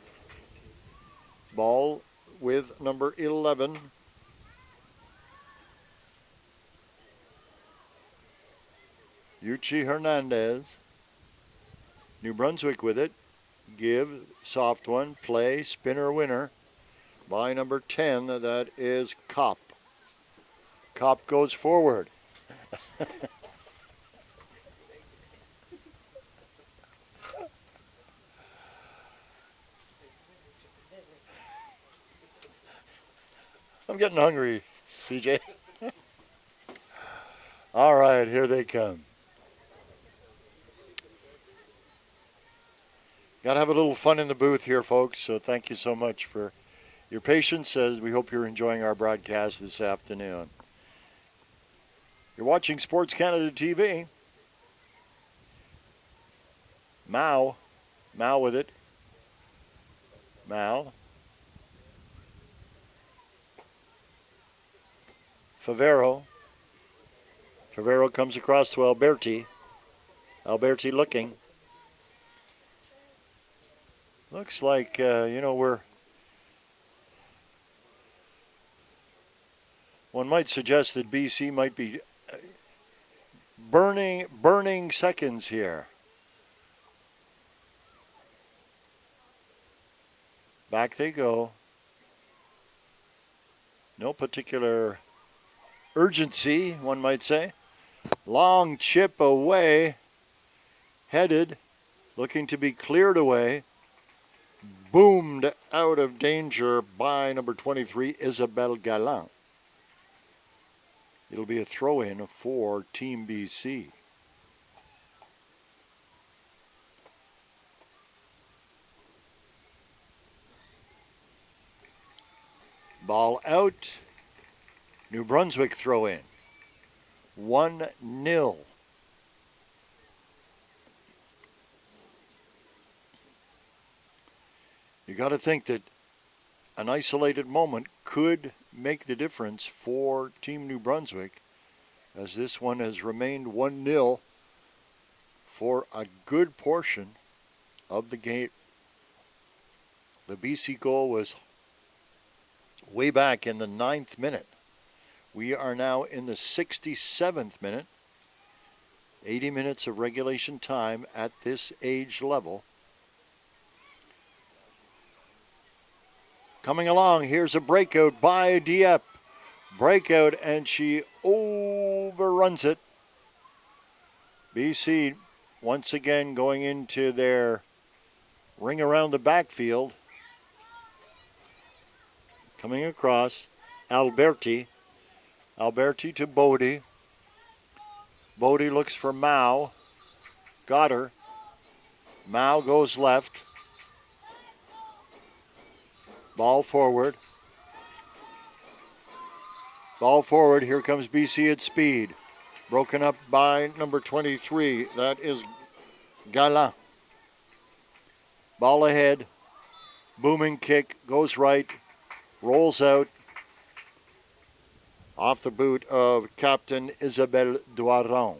Ball with number 11. Yuchi Hernandez. New Brunswick with it. Give, soft one, play, spinner winner. By number 10, that is Kopp. Kopp goes forward. I'm getting hungry, CJ. All right, here they come. Got to have a little fun in the booth here, folks. So thank you so much for your patience as we hope you're enjoying our broadcast this afternoon. You're watching Sports Canada TV. Mao with it. Mao. Favero comes across to Alberti. Alberti looking. Looks like, one might suggest that BC might be burning seconds here. Back they go. No particular urgency, one might say. Long chip away. Headed. Looking to be cleared away. Boomed out of danger by number 23, Isabelle Gallant. It'll be a throw-in for Team BC. Ball out. New Brunswick throw-in. 1-0. You got to think that an isolated moment could make the difference for Team New Brunswick, as this one has remained 1-0 for a good portion of the game. The BC goal was way back in the 9th minute. We are now in the 67th minute. 80 minutes of regulation time at this age level. Coming along, here's a breakout by Dieppe. Breakout, and she overruns it. BC once again going into their ring around the backfield. Coming across, Alberti. Alberti to Bodie. Bodie looks for Mao. Got her. Mao goes left. Ball forward. Ball forward. Here comes BC at speed. Broken up by number 23. That is Gallant. Ball ahead. Booming kick. Goes right. Rolls out. Off the boot of Captain Isabelle Doiron.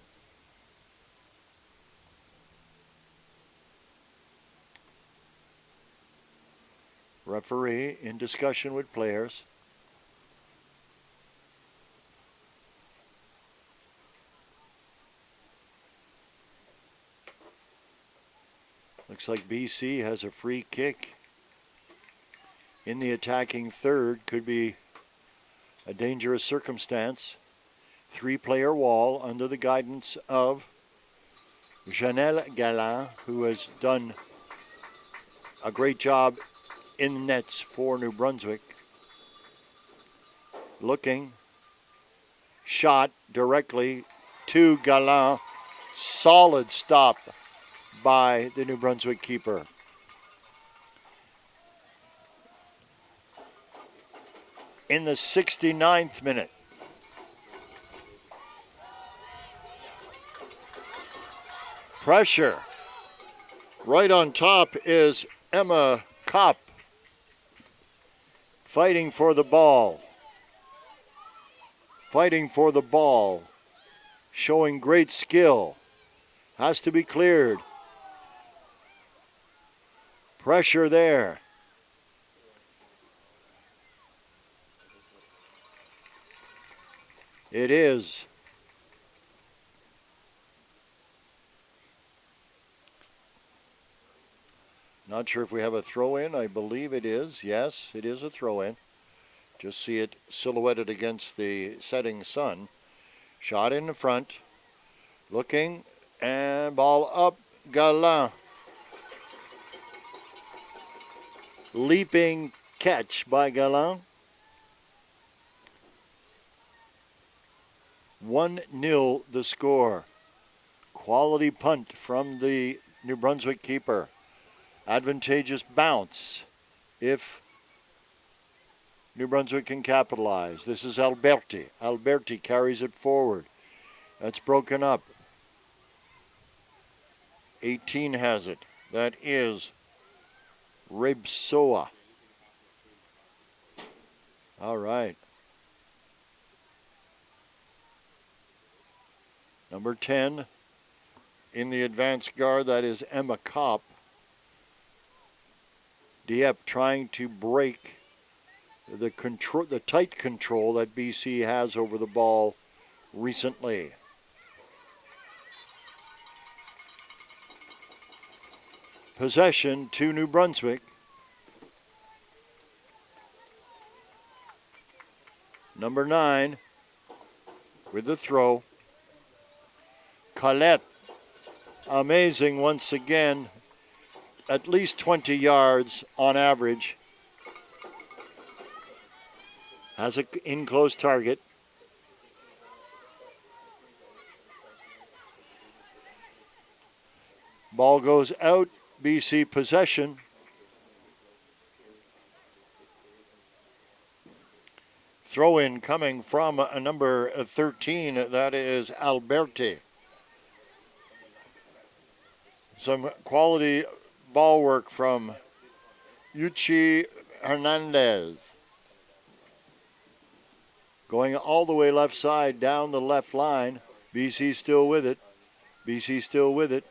Referee in discussion with players. Looks like BC has a free kick in the attacking third. Could be a dangerous circumstance. 3-player wall under the guidance of Janelle Gallant, who has done a great job in the nets for New Brunswick. Looking. Shot directly to Gallant. Solid stop by the New Brunswick keeper. In the 69th minute. Pressure. Right on top is Emma Kopp. Fighting for the ball. Fighting for the ball. Showing great skill. Has to be cleared. Pressure there. It is. Not sure if we have a throw-in. I believe it is. Yes, it is a throw-in. Just see it silhouetted against the setting sun. Shot in the front. Looking. And ball up. Gallant. Leaping catch by Gallant. 1-0 the score. Quality punt from the New Brunswick keeper. Advantageous bounce if New Brunswick can capitalize. This is Alberti. Alberti carries it forward. That's broken up. 18 has it. That is Rebsoa. All right. Number 10 in the advanced guard, that is Emma Kopp. Dieppe trying to break the tight control that BC has over the ball recently. Possession to New Brunswick. Number 9 with the throw. Colette, amazing once again, at least 20 yards on average. Has an in-close target. Ball goes out, BC possession. Throw in coming from number 13, that is Alberti. Some quality ball work from Yuchi Hernandez. Going all the way left side down the left line. BC still with it. BC still with it.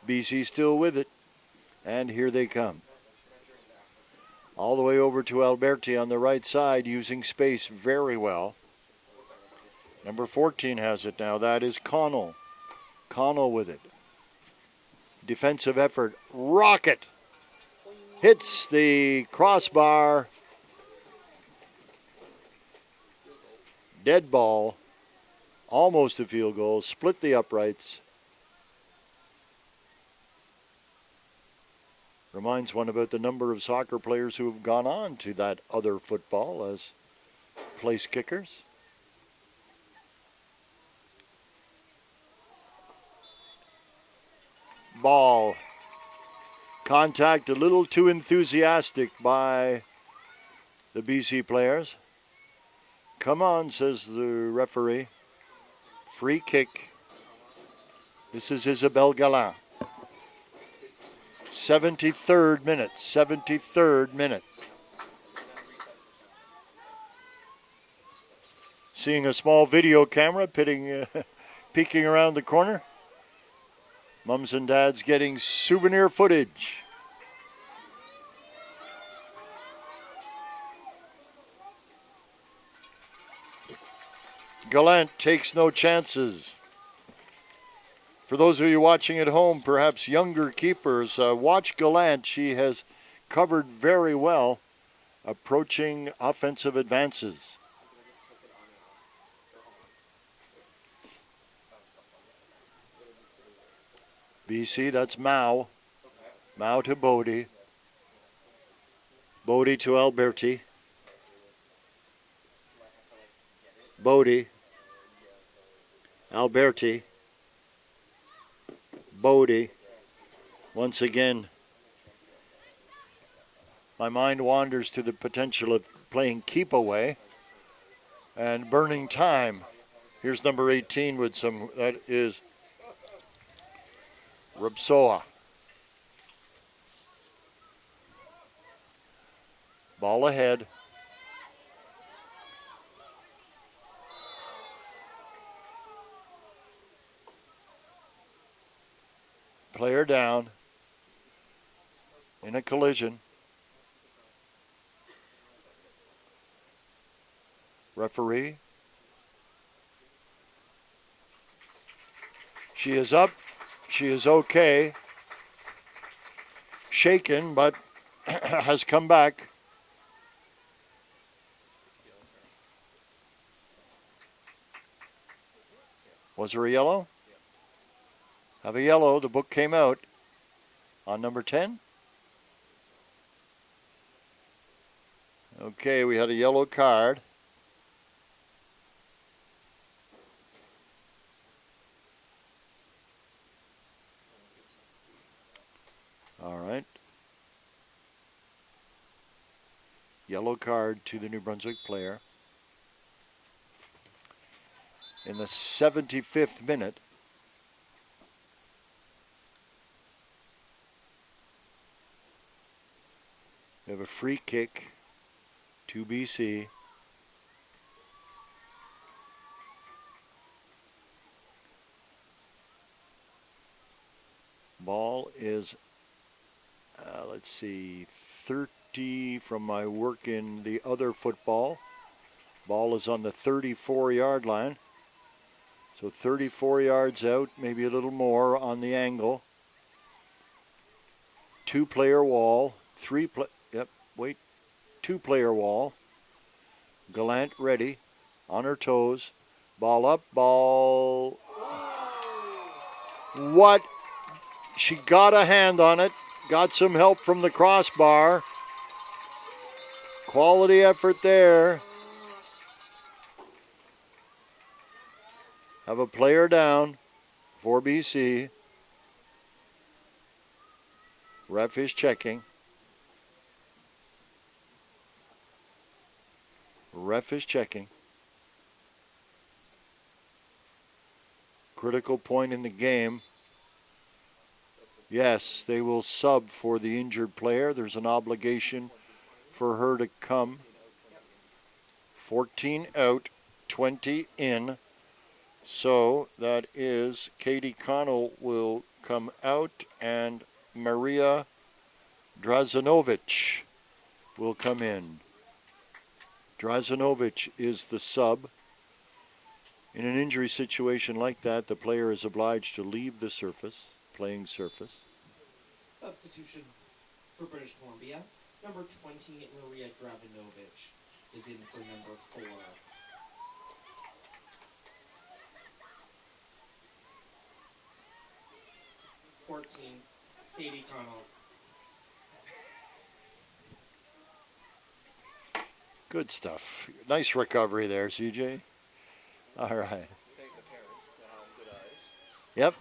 BC still with it. And here they come. All the way over to Alberti on the right side, using space very well. Number 14 has it now. That is Connell. Connell with it. Defensive effort. Rocket. Hits the crossbar. Dead ball. Almost a field goal. Split the uprights. Reminds one about the number of soccer players who have gone on to that other football as place kickers. Ball. Contact a little too enthusiastic by the BC players. Come on, says the referee. Free kick. This is Isabelle Galland. 73rd minute. 73rd minute. Seeing a small video camera peeking around the corner. Mums and dads getting souvenir footage. Gallant takes no chances. For those of you watching at home, perhaps younger keepers, watch Gallant. She has covered very well approaching offensive advances. BC, that's Mao. Mao to Bodie. Bodie to Alberti. Bodie. Alberti. Bodie. Once again, my mind wanders to the potential of playing keep away and burning time. Here's number 18 with some, that is Rebsoa. Ball ahead. Player down in a collision. Referee. She is up. She is okay. Shaken, but has come back. Was there a yellow? Have a yellow. The book came out on number 10. Okay, we had a yellow card. All right. Yellow card to the New Brunswick player. In the 75th minute, we have a free kick to BC. Ball is, let's see, 30 from my work in the other football. Ball is on the 34-yard line. So 34 yards out, maybe a little more on the angle. 2-player wall, 2-player wall. Gallant ready, on her toes. Ball up, ball. What? She got a hand on it, got some help from the crossbar. Quality effort there. Have a player down for BC. Ref is checking. Ref is checking. Critical point in the game. Yes, they will sub for the injured player. There's an obligation for her to come. 14 out, 20 in. So that is Katie Connell will come out and Maria Drazanovic will come in. Drazanovic is the sub. In an injury situation like that, the player is obliged to leave the playing surface. Substitution for British Columbia. Number 20, Maria Dravanovic, is in for number 4. Katie Connell. Good stuff. Nice recovery there, CJ. All right. Thank the parents for how good eyes. Yep.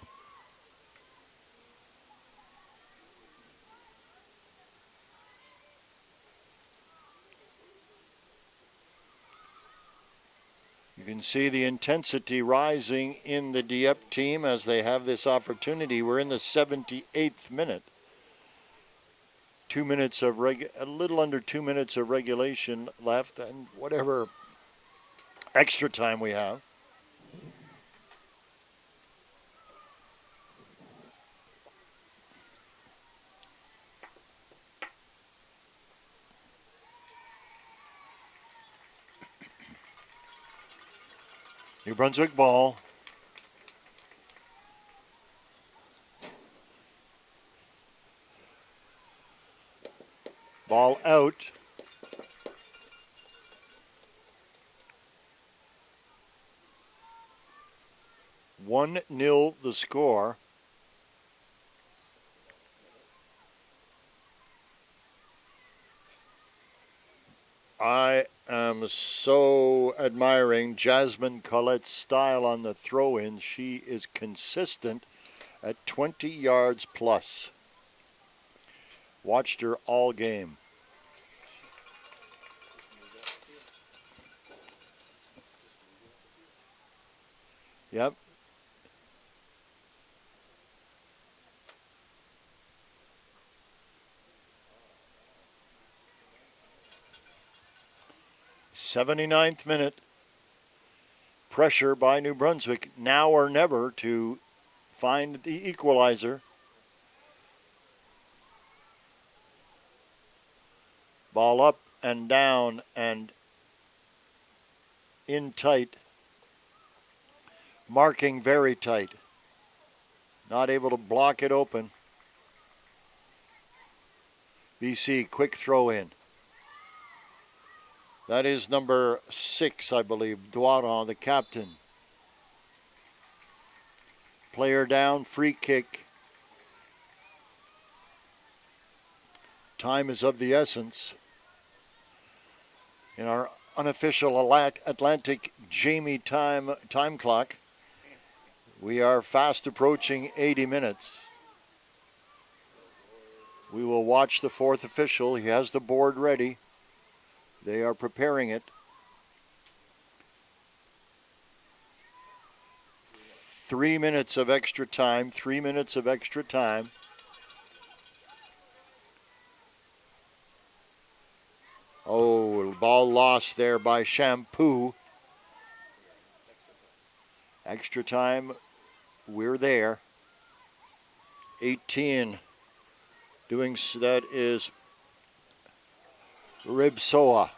You can see the intensity rising in the Dieppe team as they have this opportunity. We're in the 78th minute. 2 minutes of a little under 2 minutes of regulation left, and whatever extra time we have. New Brunswick ball. Ball out. One 0 the score. I am so admiring Jasmine Collette's style on the throw-in. She is consistent at 20 yards plus. Watched her all game. Yep. '79th minute. Pressure by New Brunswick, now or never, to find the equalizer. Ball up and down and in tight. Marking very tight. Not able to block it open. BC, quick throw in. That is number 6, I believe, Douaron, the captain. Player down, free kick. Time is of the essence. In our unofficial Atlantic Jamie time clock, we are fast approaching 80 minutes. We will watch the fourth official. He has the board ready. They are preparing it. 3 minutes of extra time. 3 minutes of extra time. Oh, ball lost there by Shampoo. Extra time. We're there. 18. Doing that is Ribsoa.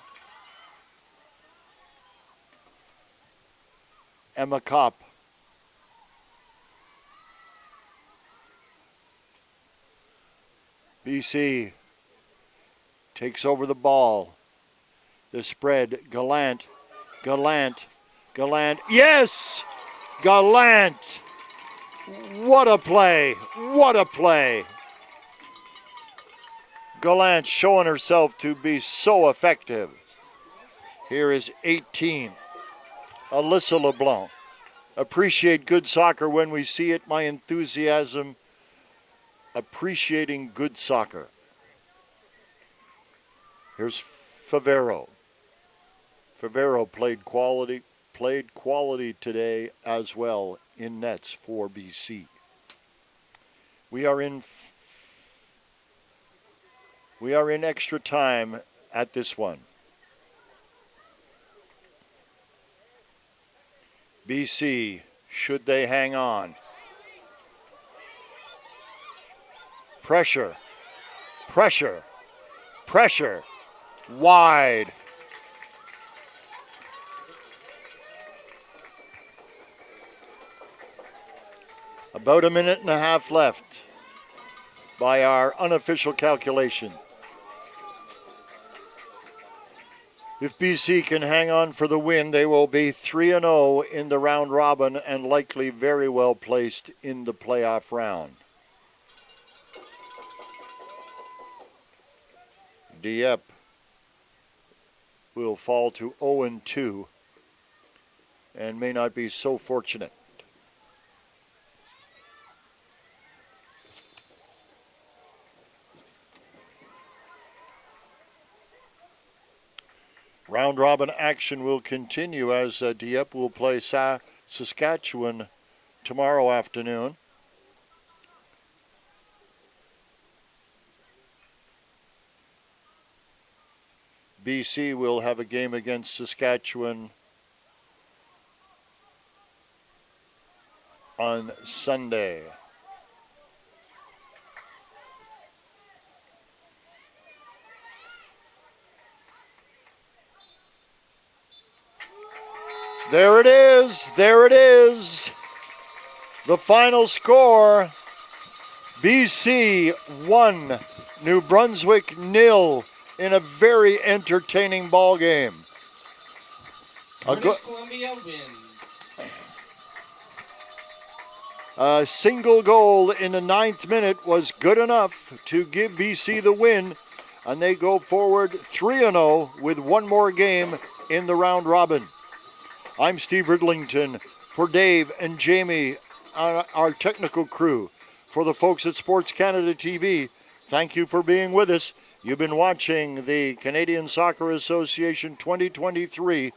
Emma Kopp. BC takes over the ball. The spread, Gallant. Yes! Gallant! What a play! What a play! Gallant showing herself to be so effective. Here is 18. Alyssa LeBlanc. Appreciate good soccer when we see it. My enthusiasm. Appreciating good soccer. Here's Favero. Favero played quality today as well in nets for BC. We are in extra time at this one. BC, should they hang on? Pressure. Wide. About a minute and a half left by our unofficial calculation. If BC can hang on for the win, they will be 3-0 in the round robin and likely very well placed in the playoff round. Dieppe will fall to 0-2 and may not be so fortunate. Round robin action will continue as Dieppe will play Saskatchewan tomorrow afternoon. BC will have a game against Saskatchewan on Sunday. There it is. The final score, BC 1, New Brunswick 0 in a very entertaining ball game. British Columbia wins. A single goal in the 9th minute was good enough to give BC the win, and they go forward 3-0 with one more game in the round robin. I'm Steve Ridlington for Dave and Jamie, our technical crew. For the folks at Sports Canada TV, thank you for being with us. You've been watching the Canadian Soccer Association 2023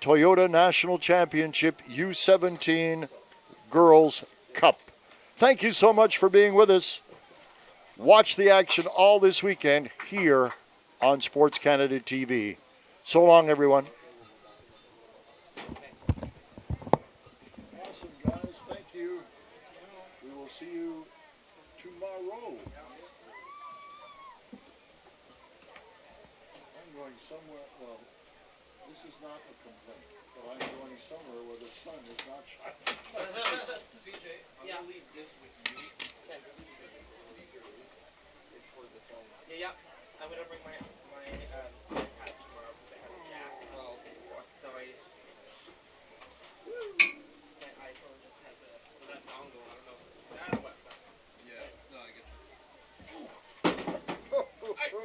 Toyota National Championship U-17 Girls Cup. Thank you so much for being with us. Watch the action all this weekend here on Sports Canada TV. So long, everyone. Awesome, guys. Thank you. We will see you tomorrow. I'm going somewhere, well, this is not a complaint, but I'm going somewhere where the sun is not shining. CJ, I'm gonna leave this with you because it's a little easier to read. It's for the phone. Yeah. I'm gonna bring my